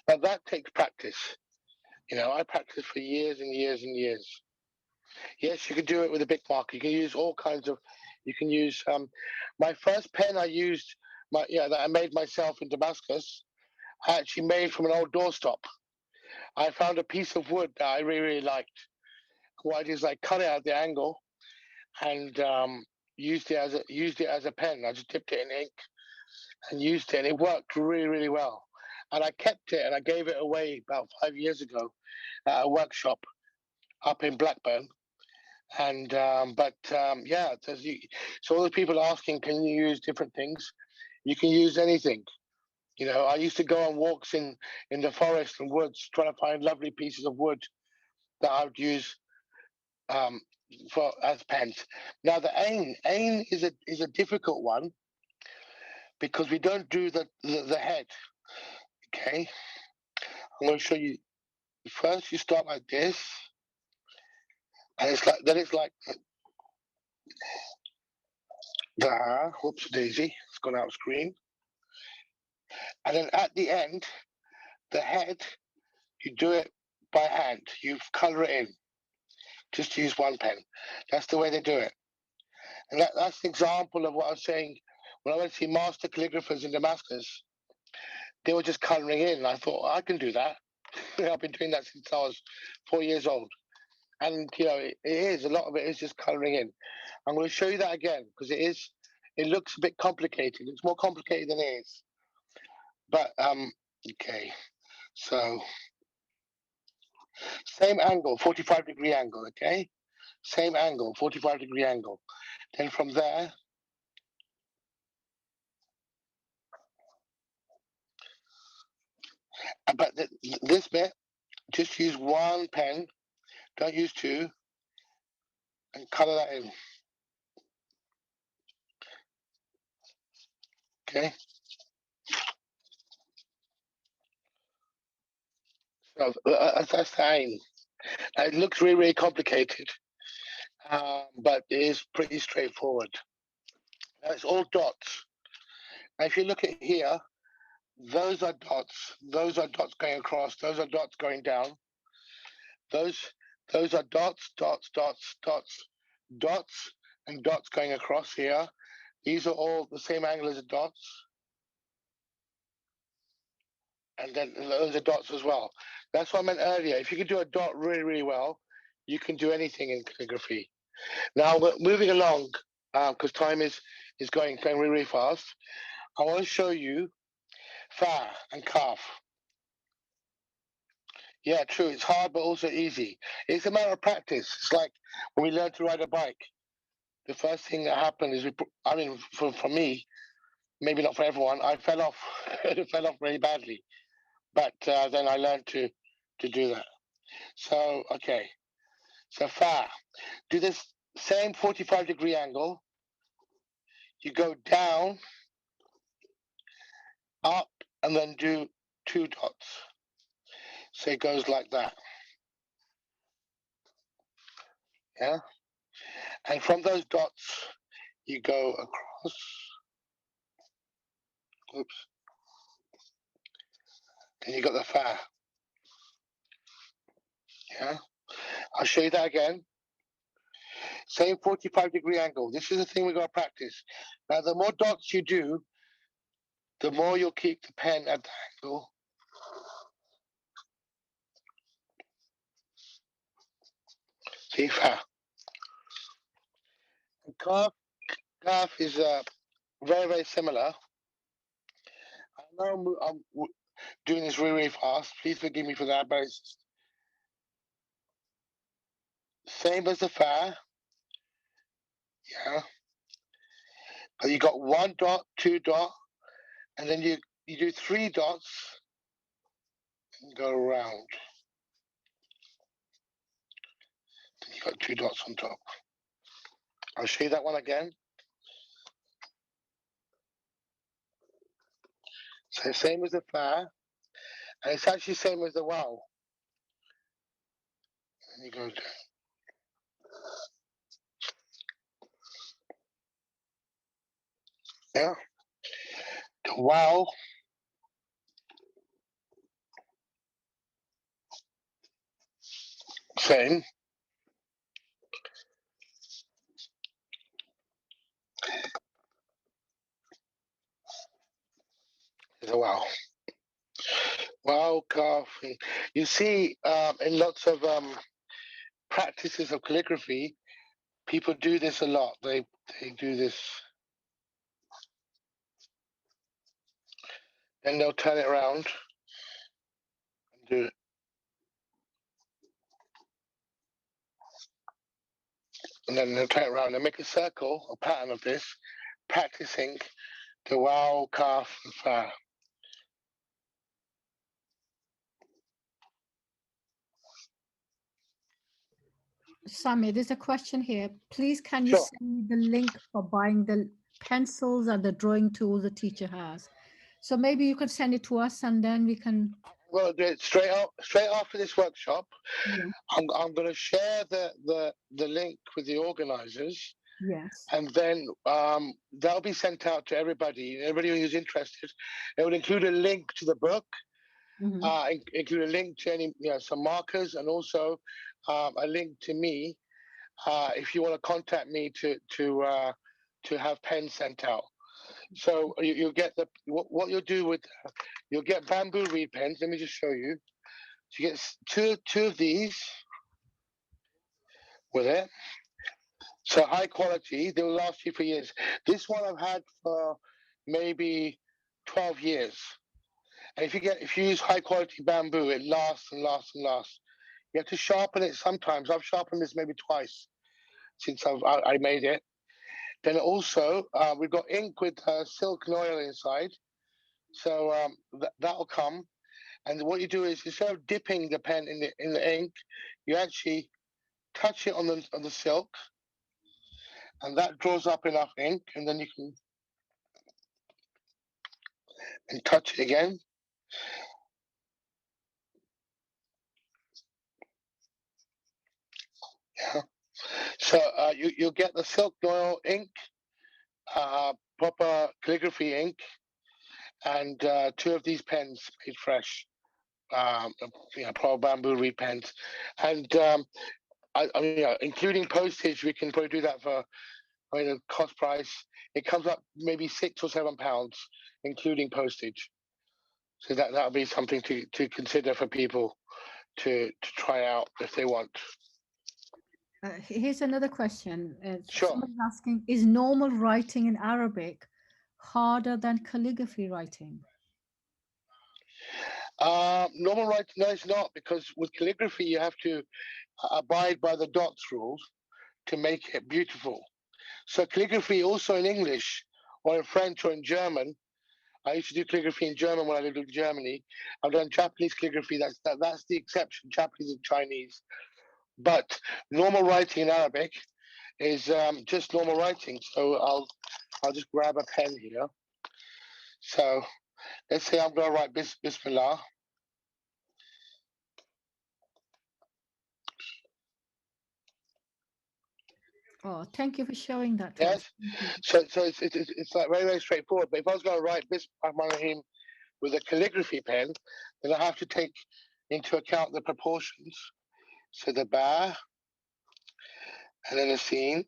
now that takes practice. You know, I practiced for years and years and years. Yes, you can do it with a big marker. You can use all kinds of. You can use my first pen I used, that I made myself in Damascus. I actually made from an old doorstop. I found a piece of wood that I really, really liked. What I did is I cut it at the angle and used it as a pen. I just dipped it in ink and used it, and it worked really, really well. And I kept it and I gave it away about 5 years ago at a workshop up in Blackburn. And yeah, so all the people asking, can you use different things? You can use anything. You know, I used to go on walks in the forest and woods trying to find lovely pieces of wood that I would use for as pens. Now the ain is a difficult one because we don't do the head. Okay, I'm going to show you. First, you start like this, and it's like whoops daisy, it's gone out of screen. And then at the end, the head, you do it by hand. You color it in. Just use one pen. That's the way they do it. And that's the example of what I was saying. When I went to see master calligraphers in Damascus, they were just coloring in. I thought, I can do that. I've been doing that since I was 4 years old. And, you know, it is, a lot of it is just coloring in. I'm going to show you that again because it looks a bit complicated. It's more complicated than it is. But, okay. So, same angle, 45-degree angle, okay? Same angle, 45-degree angle. Then from there, but this bit, just use one pen, don't use two, and color that in. Okay? So that's the aim. It looks really, really complicated, but it is pretty straightforward. Now it's all dots. Now if you look at here, those are dots. Those are dots going across. Those are dots going down. Those are dots, dots, dots, dots, dots, and dots going across here. These are all the same angle as the dots. And then those are dots as well. That's what I meant earlier. If you can do a dot really, really well, you can do anything in calligraphy. Now we're moving along because time is going really, really fast. I want to show you fa and kaf. Yeah, true. It's hard, but also easy. It's a matter of practice. It's like when we learn to ride a bike. The first thing that happened is for me, maybe not for everyone, I fell off. I fell off really badly. But then I learned to do that. So, okay. So fa, do this same 45-degree angle. You go down, up, and then do 2 dots. So it goes like that. Yeah. And from those dots, you go across. Oops. Then you got the fa. Yeah. I'll show you that again. Same 45-degree angle. This is the thing we got to practice. Now, the more dots you do, the more you'll keep the pen at the angle. See, fa. Kaf is very, very similar. I know I'm doing this really, really fast. Please forgive me for that, but it's same as the fa. Yeah. But you got 1 dot, 2 dot, and then you do 3 dots and go around. Then you got 2 dots on top. I'll show you that one again. So same as the fa, and it's actually same as the wow. And you go down. Yeah. The wow. saying, wow. Wow, calf. You see, in lots of practices of calligraphy, people do this a lot. They do this. Then they'll turn it around and do it. And then they'll turn it around and make a circle, a pattern of this, practicing the wow, calf, and fa. Samir, there's a question here. Please, can you Sure. send me the link for buying the pencils and the drawing tools the teacher has? So maybe you can send it to us and then we can. Well, do it straight after this workshop. Yeah. I'm going to share the link with the organizers, Yes. and then that'll be sent out to everybody who's interested. It will include a link to the book, include a link to any some markers, and also a link to me if you want to contact me to have pens sent out. So you'll get what you'll do with you'll get bamboo reed pens. Let me just show you. So you get two of these with it. So high quality, they will last you for years. This one I've had for maybe 12 years. And if you use high quality bamboo, it lasts and lasts and lasts. You have to sharpen it sometimes. I've sharpened this maybe twice since I made it. Then also we've got ink with silk and oil inside. So that'll come. And what you do is instead of dipping the pen in the ink, you actually touch it on the silk, and that draws up enough ink, and then you can touch it again. Yeah. So you'll get the silk oil ink, proper calligraphy ink, and two of these pens made fresh, proper bamboo reed pens, and including postage, we can probably do that for. The cost price, it comes up maybe £6 or £7, including postage. So that'll be something to consider for people to try out if they want. Here's another question. Sure. Someone's asking, is normal writing in Arabic harder than calligraphy writing? Normal writing, no, it's not, because with calligraphy you have to abide by the dots rules to make it beautiful. So calligraphy also in English or in French or in German. I used to do calligraphy in German when I lived in Germany. I've done Japanese calligraphy. That's the exception. Japanese and Chinese. But normal writing in Arabic is just normal writing. So I'll just grab a pen here. So let's say I'm going to write Bismillah. Oh, thank you for showing that. Yes. So it's like very, very straightforward. But if I was going to write Bismillah with a calligraphy pen, then I have to take into account the proportions. So the ba, and then the sin.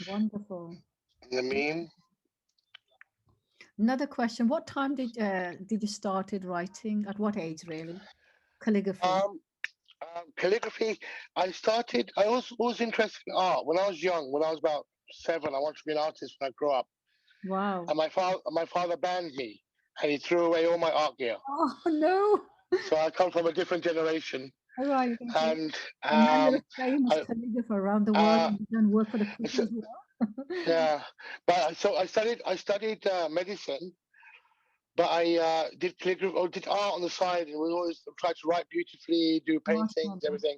Wonderful. And the meme. Another question: what time did you started writing? At what age, really? Calligraphy. Calligraphy. I was always interested in art when I was young. When I was about 7, I wanted to be an artist when I grew up. Wow. And my father banned me, and he threw away all my art gear. Oh no! So I come from a different generation. All right. And now you're a famous calligrapher around the world, and you've done work for the Queen as well. Yeah, but so I studied medicine, but I did calligraphy or did art on the side, and we always tried to write beautifully, do paintings, everything.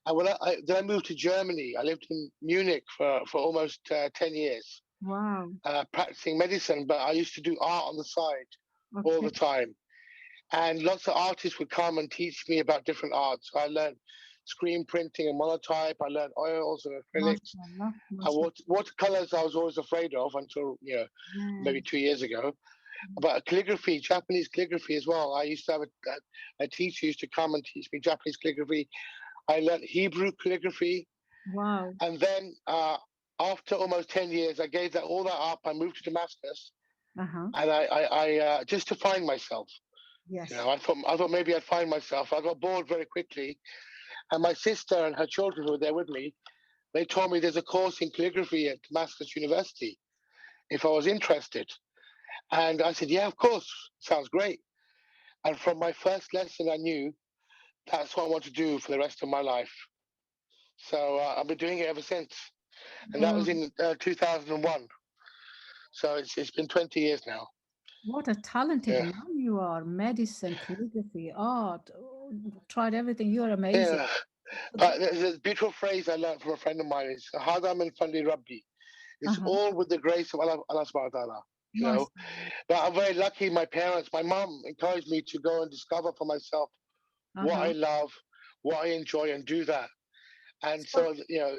And when then I moved to Germany. I lived in Munich for almost 10 years. Wow. Practicing medicine, but I used to do art on the side all the time. And lots of artists would come and teach me about different arts. So I learned screen printing and monotype. I learned oils and acrylics. Watercolors I was always afraid of until maybe 2 years ago. But calligraphy, Japanese calligraphy as well. I used to have a teacher used to come and teach me Japanese calligraphy. I learned Hebrew calligraphy. Wow. And then after almost 10 years, I gave all that up. I moved to Damascus, Uh-huh. and I just to find myself. Yes. You know, I thought maybe I'd find myself. I got bored very quickly, and my sister and her children who were there with me, they told me there's a course in calligraphy at Damascus University if I was interested. And I said, yeah, of course, sounds great. And from my first lesson, I knew that's what I want to do for the rest of my life. So I've been doing it ever since. And that was in 2001. So it's been 20 years now. What a talented Yeah. man you are. Medicine, calligraphy, art, tried everything. You're amazing. Yeah. But there's a beautiful phrase I learned from a friend of mine. It's Hadam and Fandi Rabbi. It's Uh-huh. all with the grace of Allah subhanahu wa ta'ala. You know, but I'm very lucky. My parents, my mom encouraged me to go and discover for myself what I love, what I enjoy, and do that. And so, you know,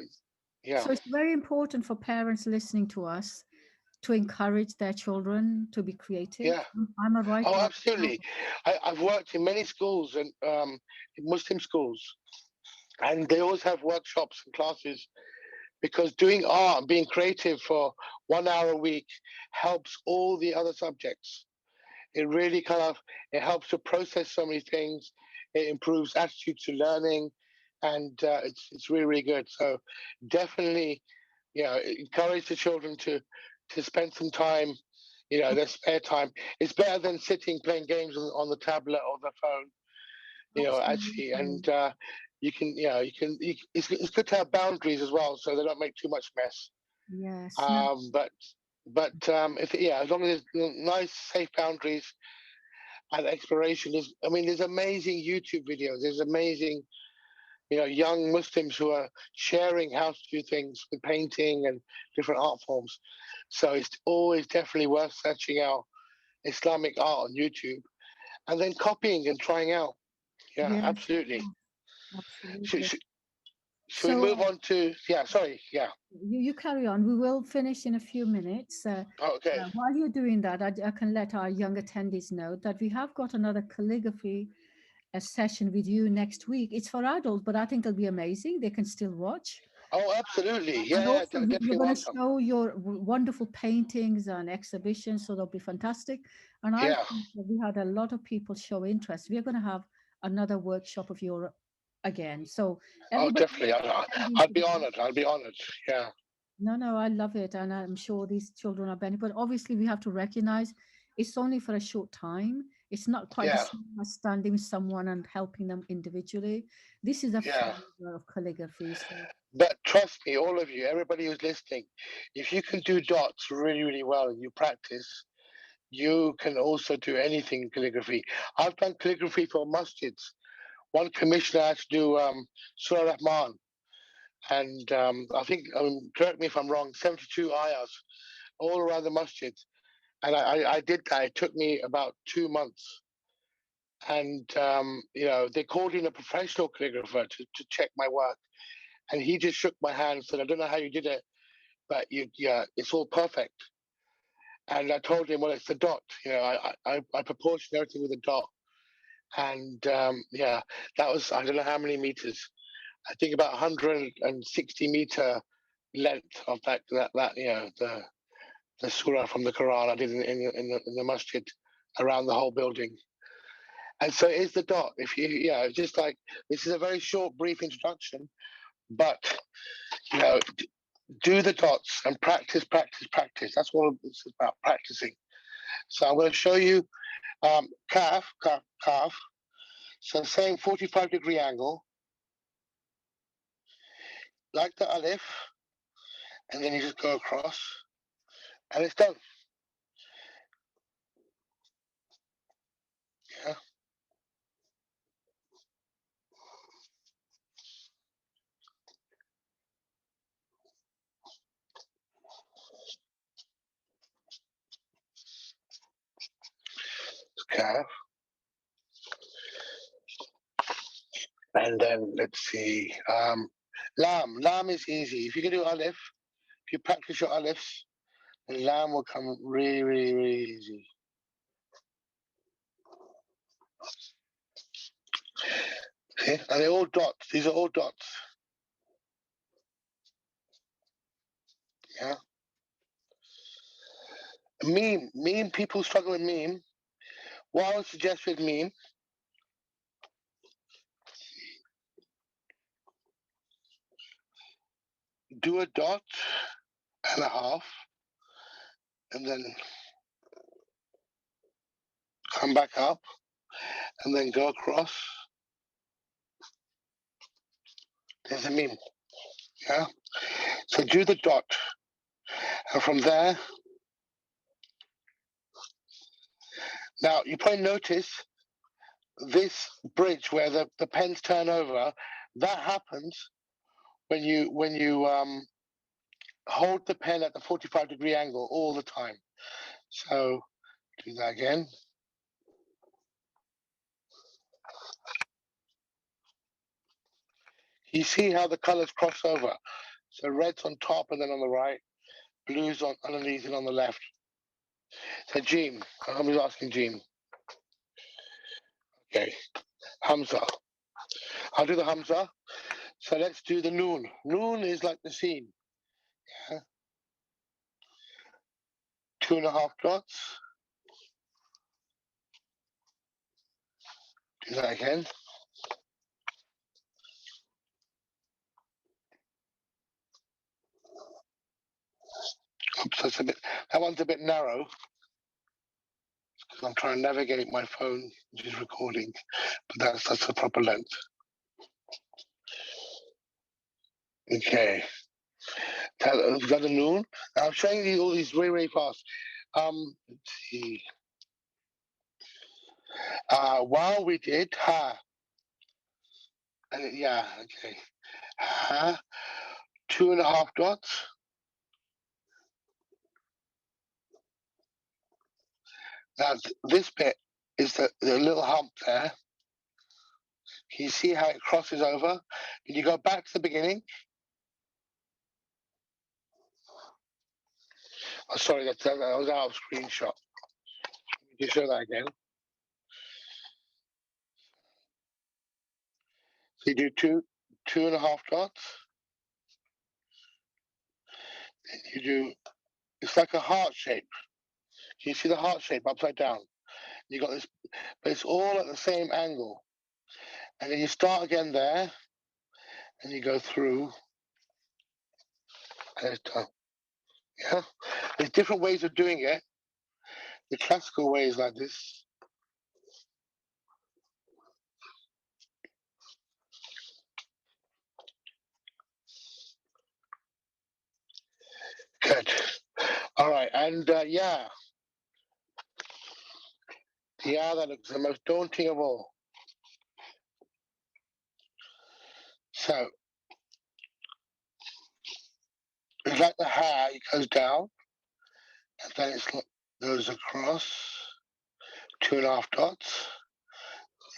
yeah. So it's very important for parents listening to us to encourage their children to be creative. Yeah. I'm a writer. Oh, absolutely. I've worked in many schools and Muslim schools, and they always have workshops and classes because doing art and being creative for 1 hour a week helps all the other subjects. It really it helps to process so many things. It improves attitude to learning, and it's really, really good. So definitely, you know, encourage the children to spend some time, you know, their spare time. It's better than sitting playing games on the tablet or the phone, you know, actually. And you can, you know, it's good to have boundaries as well, so they don't make too much mess. Yes. But as long as there's nice, safe boundaries and exploration, there's amazing YouTube videos. There's amazing, you know, young Muslims who are sharing how to do things with painting and different art forms. So it's always definitely worth searching out Islamic art on YouTube and then copying and trying out. Yeah, Yes. absolutely. Absolutely. Should we move on to, sorry, yeah. You carry on. We will finish in a few minutes. Okay. While you're doing that, I can let our young attendees know that we have got another calligraphy session with you next week. It's for adults, but I think it'll be amazing. They can still watch. Oh, absolutely. And Yeah, also, you're definitely going to welcome. show your wonderful paintings and exhibitions, so that'll be fantastic. And I think that we had a lot of people show interest. We're going to have another workshop of your again. So everybody, definitely. I'd be honored. I'd be honored. Yeah. No, I love it, and I'm sure these children are benefiting. But obviously, we have to recognize it's only for a short time. It's not quite the same as standing with someone and helping them individually. This is a flavor of calligraphy. So. But trust me, all of you, everybody who's listening, if you can do dots really, really well and you practice, you can also do anything in calligraphy. I've done calligraphy for masjids. One commissioner had to do Surah Rahman. And I think, correct me if I'm wrong, 72 ayahs all around the masjid. And I did that. It took me about 2 months. And, you know, they called in a professional calligrapher to check my work. And he just shook my hand and said, I don't know how you did it, but it's all perfect. And I told him, well, it's the dot. You know, I proportioned everything with a dot. And that was, I don't know how many meters. I think about 160-meter length of that you know, the surah from the Quran I did in the masjid around the whole building. And so it is the dot. If you, just like, this is a very short, brief introduction, but, you know, do the dots and practice, practice, practice. That's what it's about, practicing. So I'm going to show you calf. So same 45-degree angle, like the alif, and then you just go across, and it's done. Yeah. Calf. And then let's see. Lam. Lam is easy. If you can do alif, if you practice your alifs, then lam will come really, really, really easy. See? And they're all dots. These are all dots. Yeah. Meme, people struggle with meme. What I would suggest with meme, do a dot and a half, and then come back up, and then go across. There's a meme. Yeah. So do the dot, and from there, now you probably notice this bridge where the pens turn over. That happens when you hold the pen at the 45-degree angle all the time. So do that again. You see how the colors cross over. So red's on top and then on the right, blue's on underneath and on the left. So Jean, I'm just asking Jean. Okay, Hamza. I'll do the Hamza. So let's do the Noon. Noon is like the scene. Yeah. 2.5 dots. Do that again. Oops, that's that one's a bit narrow because I'm trying to navigate my phone, which is recording, but that's the proper length. Okay. We've got the Noon. I'm showing you all these really fast. Let's see. While we did ha, and yeah, okay, ha, 2.5 dots. Now this bit is the little hump there. Can you see how it crosses over? Can you go back to the beginning? Oh, sorry, that was out of screenshot. Can you show that again? So you do 2.5 dots. And you do, it's like a heart shape. Can you see the heart shape upside down? You got this, but it's all at the same angle. And then you start again there, and you go through, and it's done. Yeah, there's different ways of doing it. The classical way is like this. Good. All right, and yeah, that looks the most daunting of all. So, it's like the hair, it goes down, and then it goes across, 2.5 dots,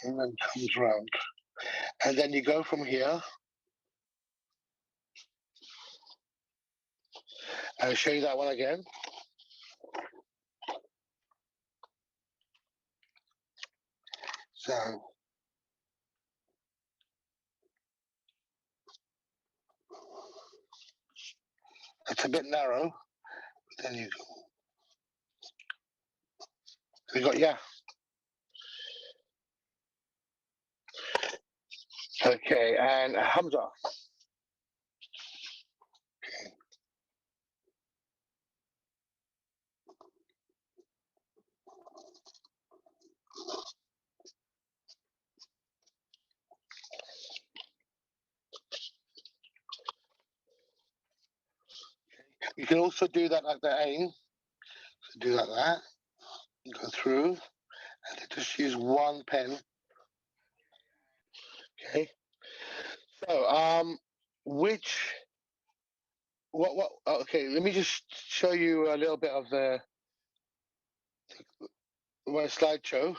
and then comes round. And then you go from here. I'll show you that one again. So, it's a bit narrow, but then you got, yeah. Okay, and Hamza. Okay. You can also do that like the aim. So do like that. Go through, and then just use one pen. Okay. So, what? Okay, let me just show you a little bit of my slideshow.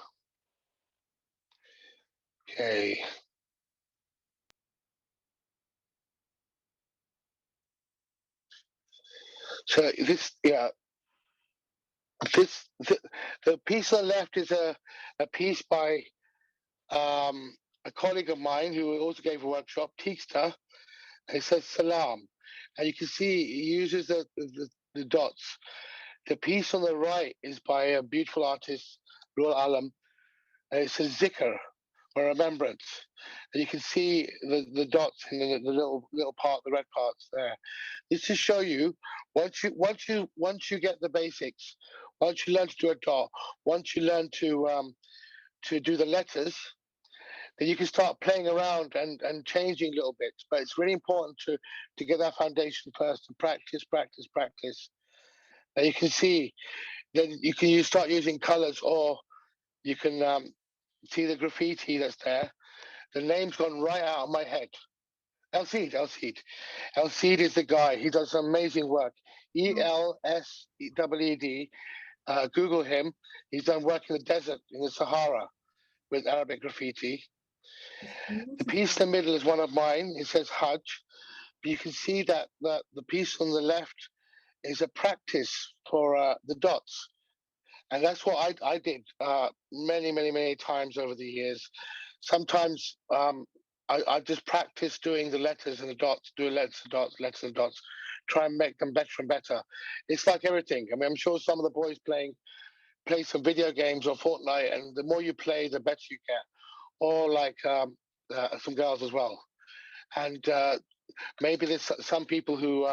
Okay. So this, yeah, the piece on the left is a piece by a a colleague of mine who also gave a workshop, Qaisra, it says Salam. And you can see he uses the dots. The piece on the right is by a beautiful artist, Rul Alam, and it says Zikr, or remembrance. And you can see the dots in the little part, the red parts there. This to show you, once you get the basics, once you learn to do a dot, once you learn to do the letters, then you can start playing around and changing little bits. But it's really important to get that foundation first and practice. And you can see, then you can start using colors, or you can see the graffiti that's there. The name's gone right out of my head. El Cid is the guy. He does amazing work. ELSEED. Google him. He's done work in the desert, in the Sahara, with Arabic graffiti. The piece in the middle is one of mine. It says Hajj. But you can see that the piece on the left is a practice for the dots. And that's what I did many times over the years. Sometimes I just practice doing the letters and the dots, do letters and dots, try and make them better and better. It's like everything. I mean, I'm sure some of the boys play some video games or Fortnite, and the more you play, the better you get. Or like some girls as well. And maybe there's some people who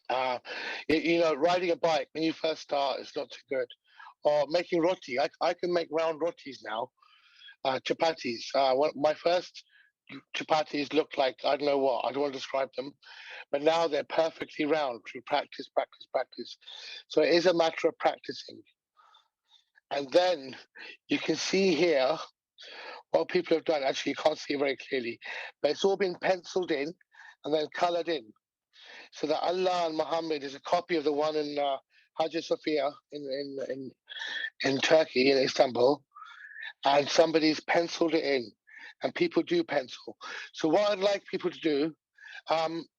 riding a bike when you first start is not too good. Or making roti. I can make round rotis now. Chapatis. My first chapatis looked like, I don't know what, I don't want to describe them. But now they're perfectly round through practice. So it is a matter of practicing. And then you can see here what people have done. Actually, you can't see it very clearly. But it's all been penciled in and then colored in. So that Allah and Muhammad is a copy of the one in Hagia Sophia in Turkey, in Istanbul, and somebody's penciled it in, and people do pencil. So what I'd like people to do,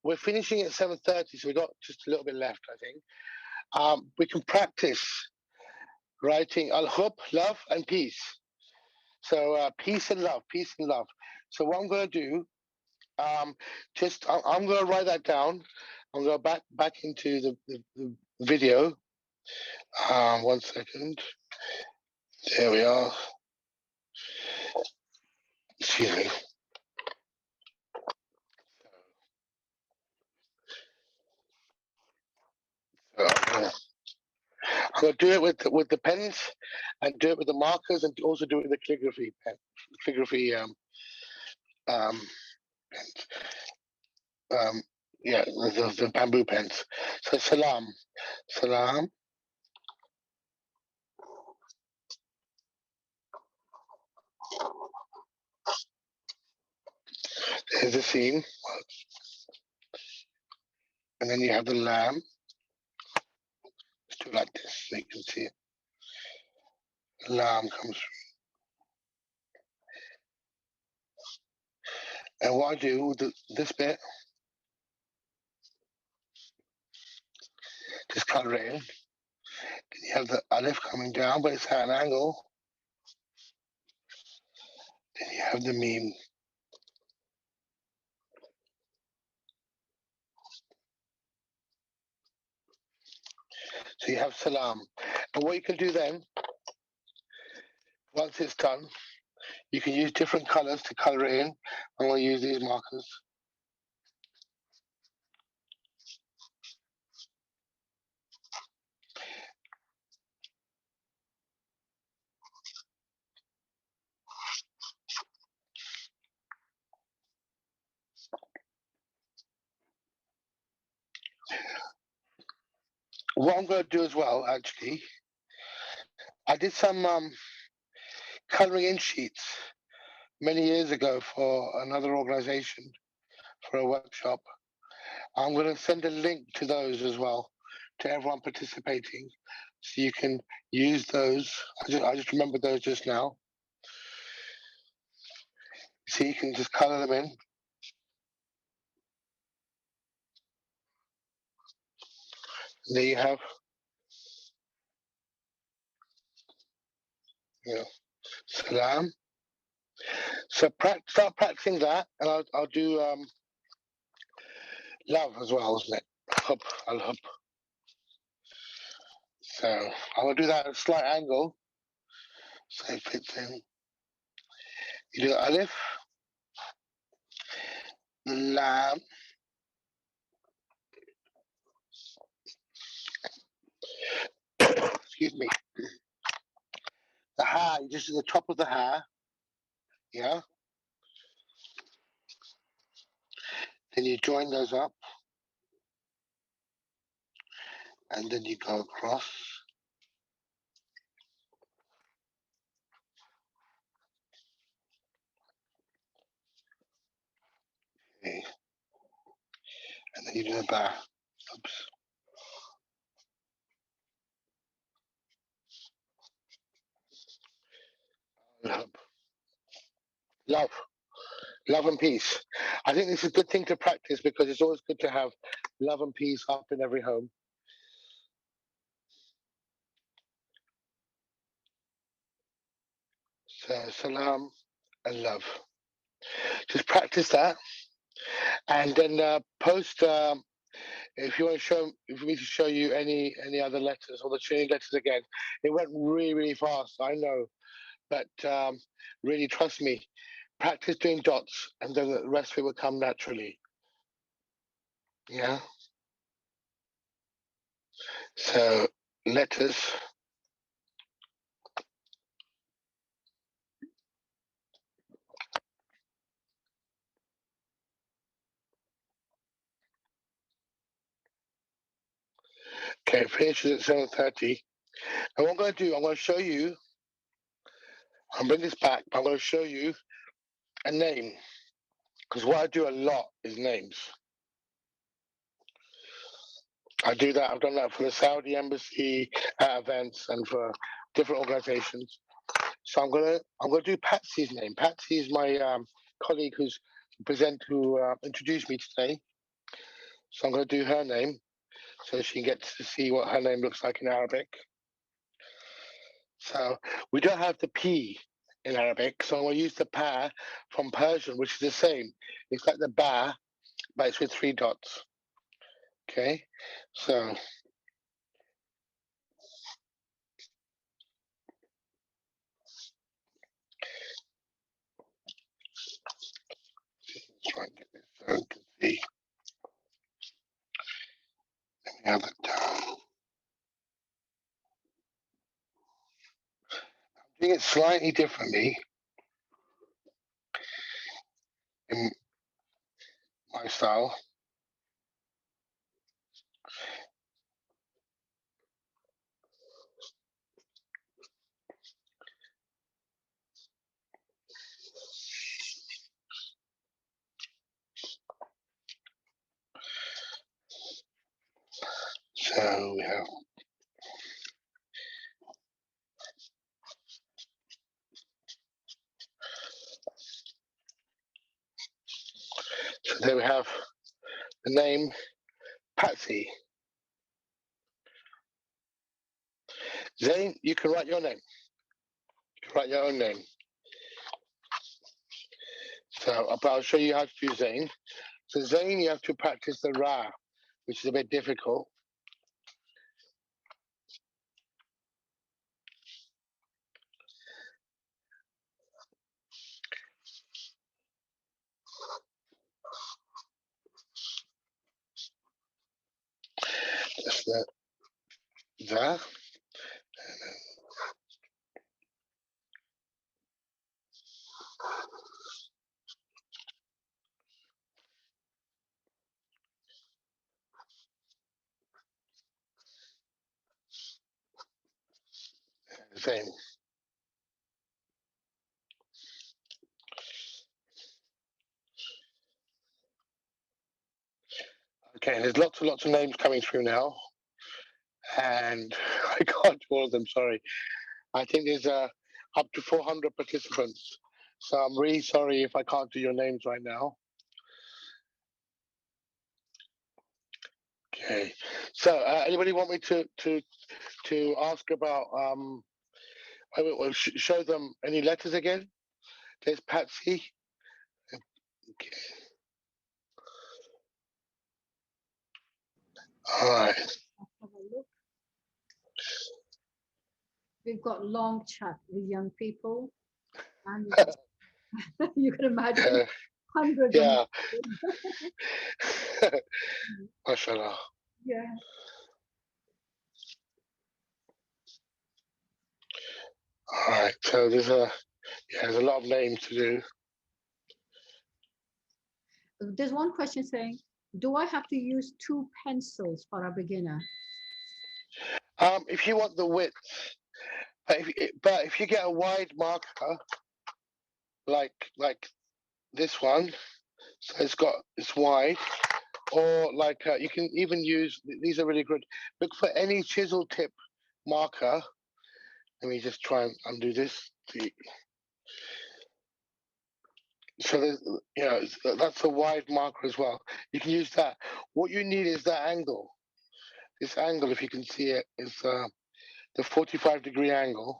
we're finishing at 7:30, so we've got just a little bit left, I think. We can practice writing al-hub, love, and peace. So peace and love. So what I'm going to do, I'm going to write that down. I'm going to go back into the video. 1 second. There we are. Excuse me. So I'm going to do it with the pens, and do it with the markers, and also do it with the calligraphy the bamboo pens. So salam. There's the scene, and then you have the lamb. Let's do it like this so you can see it. The lamb comes through. And what I do with this bit, just color it in. Then you have the alif coming down, but it's at an angle. Then you have the meme. So you have salam. And what you can do then, once it's done, you can use different colors to color it in. I'm going to use these markers. What I'm going to do as well, actually, I did some coloring in sheets many years ago for another organization for a workshop. I'm going to send a link to those as well to everyone participating, so you can use those. I just remembered those just now. So you can just color them in. There you have, salam. So start practicing that, and I'll do love as well, isn't it? Hub, I'll hub. So I will do that at a slight angle, so it fits in. You do alif, lam, excuse me. The ha, you just do the top of the ha, yeah. Then you join those up, and then you go across. Okay. And then you do the ba. Oops. Love. Love and peace. I think this is a good thing to practice because it's always good to have love and peace up in every home. So salam and love. Just practice that, and then post if you want to show, if me to show you any other letters or the tuning letters again. It went really fast, I know, but really trust me. Practice doing dots, and then the rest of it will come naturally. Yeah. So letters. Okay, it finishes at 7:30. And what I'm going to do, I'm going to show you. I'll bring this back. I'm going to show you a name, because what I do a lot is names. I do that. I've done that for the Saudi embassy at events and for different organizations. So I'm gonna do Patsy's name. Patsy is my colleague who introduced me today. So I'm gonna do her name so she gets to see what her name looks like in Arabic. So we don't have the P in Arabic, so I'm gonna use the Pa from Persian, which is the same. It's like the Ba, but it's with 3 dots. Okay, so try and get this so you can see. Let me have it down. I'm doing it slightly differently in my style. So we have there we have the name Patsy. Zain, you can write your name. You can write your own name. So, but I'll show you how to do Zain. So Zain, you have to practice the Ra, which is a bit difficult. That's the Za. Zain. Okay, there's lots and lots of names coming through now, and I can't do all of them. Sorry. I think there's up to 400 participants, so I'm really sorry if I can't do your names right now. Okay, so anybody want me to ask about show them any letters again? There's Patsy. Okay. All right. Let's have a look. We've got long chat with young people, and you can imagine hundreds Yeah. of Mashallah. yeah. All right. So there's a lot of names to do. There's one question saying, do I have to use 2 pencils for a beginner? If you want the width, but if you get a wide marker like this one, so it's wide, or like you can even use, these are really good. Look for any chisel tip marker. Let me just try and undo this. So there's, that's a wide marker as well. You can use that. What you need is that angle. This angle, if you can see it, is the 45-degree angle,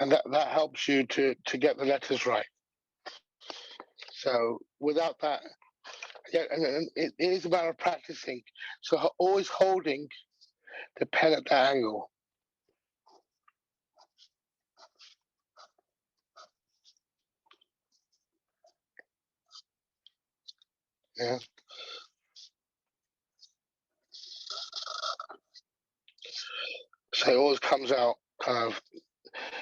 and that helps you to get the letters right. So without that, yeah, and it is a matter of practicing. So always holding the pen at that angle. Yeah. So it always comes out kind of.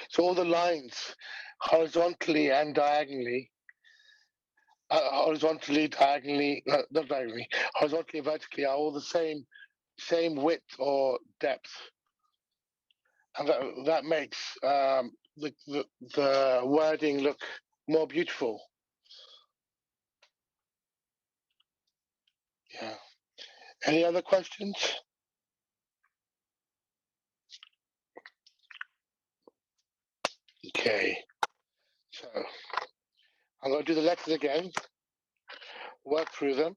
So all the lines, horizontally and diagonally, diagonally, not diagonally, horizontally and vertically are all the same width or depth, and that makes the wording look more beautiful. Yeah. Any other questions? Okay. So I'm going to do the letters again. Work through them.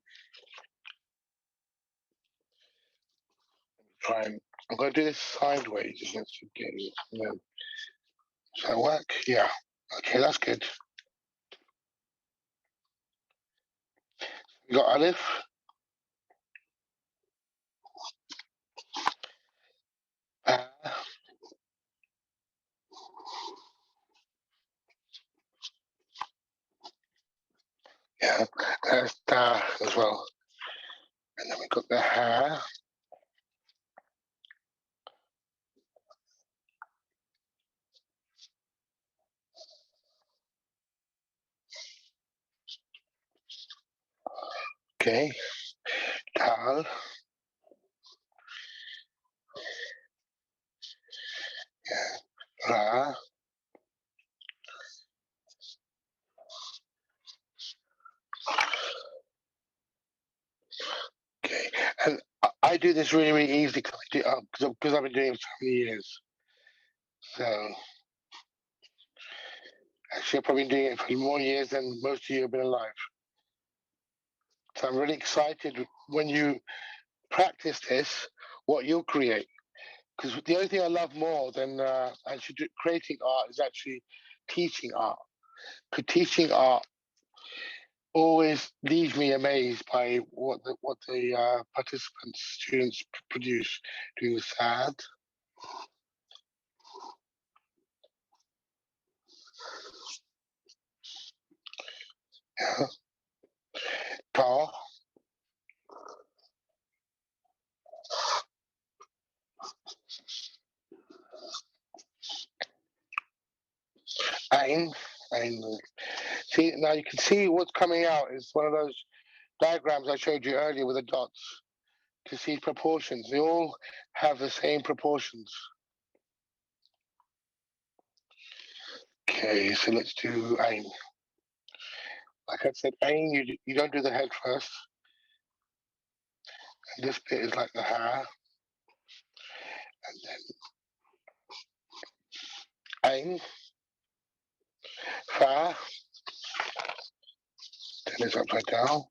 I'm going to do this sideways. Let's get it. Yeah. Does that work? Yeah. Okay, that's good. You got Alif. Yeah, there's Da as well. And then we got the Ha. Okay. Tal. Yeah. Ra. Okay. And I do this really, really easily because I've been doing it for so many years. So actually, I've probably been doing it for more years than most of you have been alive. So I'm really excited when you practice this, what you'll create. Because the only thing I love more than actually creating art is actually teaching art. Because teaching art always leaves me amazed by what the participants, students produce. Do sad. Yeah. Ta. Ain. Ain. See, now you can see what's coming out is one of those diagrams I showed you earlier with the dots to see proportions. They all have the same proportions. Okay, so let's do Ain. Like I said, Ain, you don't do the head first. And this bit is like the hair. And then Ain. Fa. Then it's upside down.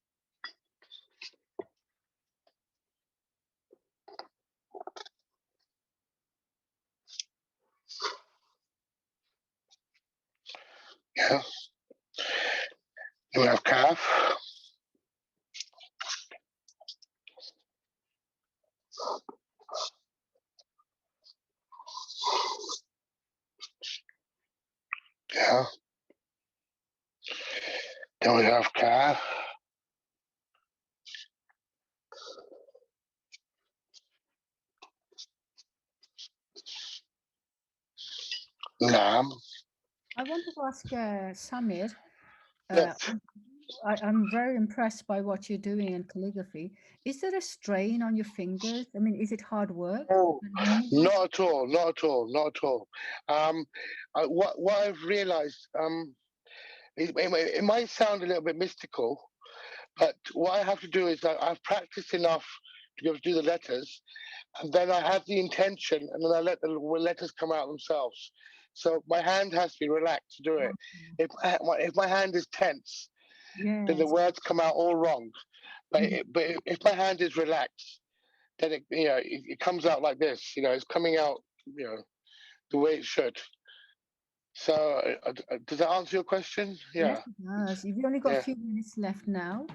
Yeah. Then we have calf. Yeah. Then we have calf. Lamb. I wanted to ask Samir. Yes. I'm very impressed by what you're doing in calligraphy. Is there a strain on your fingers? I mean, is it hard work? Oh, Learning? not at all. Not at all. Not at all. What I've realised, it might sound a little bit mystical, but what I have to do is I've practiced enough to be able to do the letters, and then I have the intention, and then I let the letters come out themselves. So my hand has to be relaxed to do it. If my hand is tense, then the Yes. words come out all wrong. But if my hand is relaxed, then it comes out like this. It's coming out the way it should. So does that answer your question? Yes, Yeah. it does. You've only got a Yeah. few minutes left now.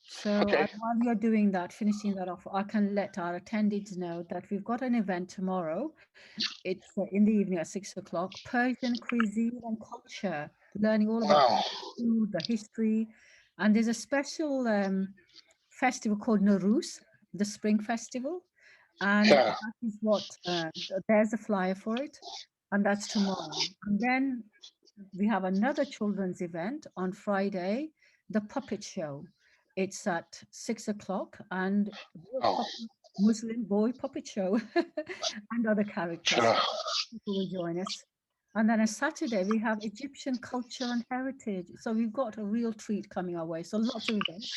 So Okay. while you're doing that, finishing that off, I can let our attendees know that we've got an event tomorrow. It's in the evening at 6 o'clock, Persian cuisine and culture, learning all about Wow. food, the history. And there's a special festival called Nowruz, the Spring Festival. And Yeah. that is what, there's a flyer for it. And that's tomorrow. And then we have another children's event on Friday, the puppet show. It's at 6 o'clock and Oh. Muslim boy puppet show and other characters. Sure. People will join us. And then on Saturday, we have Egyptian culture and heritage. So we've got a real treat coming our way. So lots of events.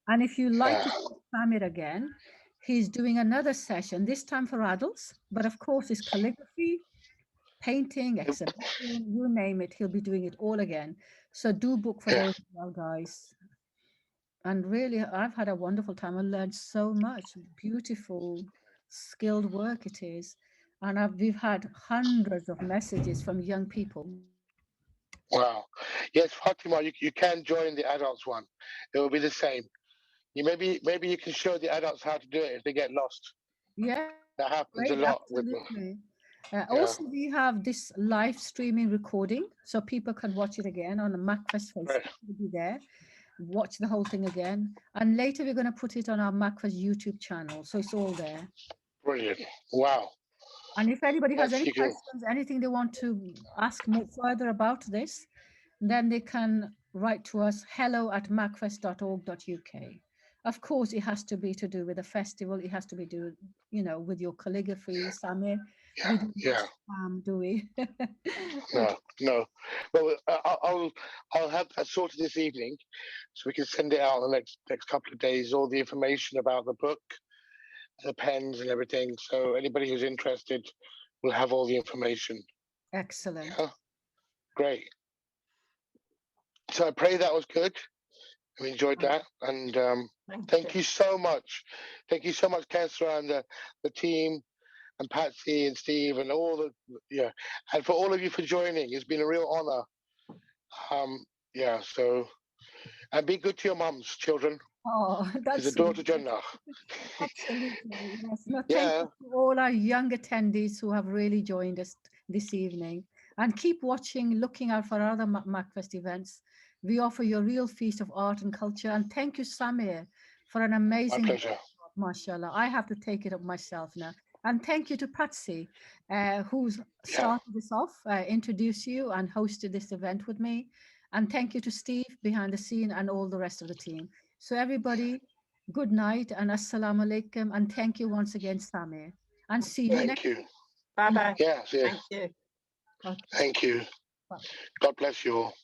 And if you like Yeah. to see Samir again, he's doing another session, this time for adults. But of course, it's calligraphy, painting, exhibition, you name it, he'll be doing it all again. So do book for Yeah. those as well, guys. And really, I've had a wonderful time. I learned so much. Beautiful, skilled work it is. And we've had hundreds of messages from young people. Wow. Yes, Fatima, you can join the adults one. It will be the same. Maybe you can show the adults how to do it if they get lost. Yeah, That happens a great, lot with them. absolutely. Yeah. Also, we have this live streaming recording, so people can watch it again on the MACFEST Facebook. Right. It'll be there. Watch the whole thing again. And later we're going to put it on our MACFEST YouTube channel, so it's all there. Brilliant. Wow. And if anybody has Yes, any you can. questions, anything they want to ask more further about this, then they can write to us hello@macfest.org.uk. Of course, it has to be to do with the festival. It has to be do, with your calligraphy, Samir. Yeah. We don't Yeah. do we? No. Well, I'll have that sorted this evening, so we can send it out in the next couple of days. All the information about the book, the pens, and everything. So anybody who's interested will have all the information. Excellent. Yeah. Great. So I pray that was good. I enjoyed that, and thank you so much. Thank you so much, Qaisra, and the team, and Patsy and Steve, and and for all of you for joining. It's been a real honor. So, and be good to your mums, children. Oh, She's a that's daughter Jannah. absolutely, yes. No, thank Yeah. you to all our young attendees who have really joined us this evening. And keep watching, looking out for other MACFEST events. We offer you a real feast of art and culture. And thank you, Samir, for an amazing My pleasure. mashallah. I have to take it up myself now. And thank you to Patsy, who's started this off, introduced you and hosted this event with me. And thank you to Steve behind the scene and all the rest of the team. So everybody, good night and assalamu alaikum. And thank you once again, Samir. And see you next. Thank you. Bye-bye. Yeah. Thank you. Okay. Thank you. Bye. God bless you all.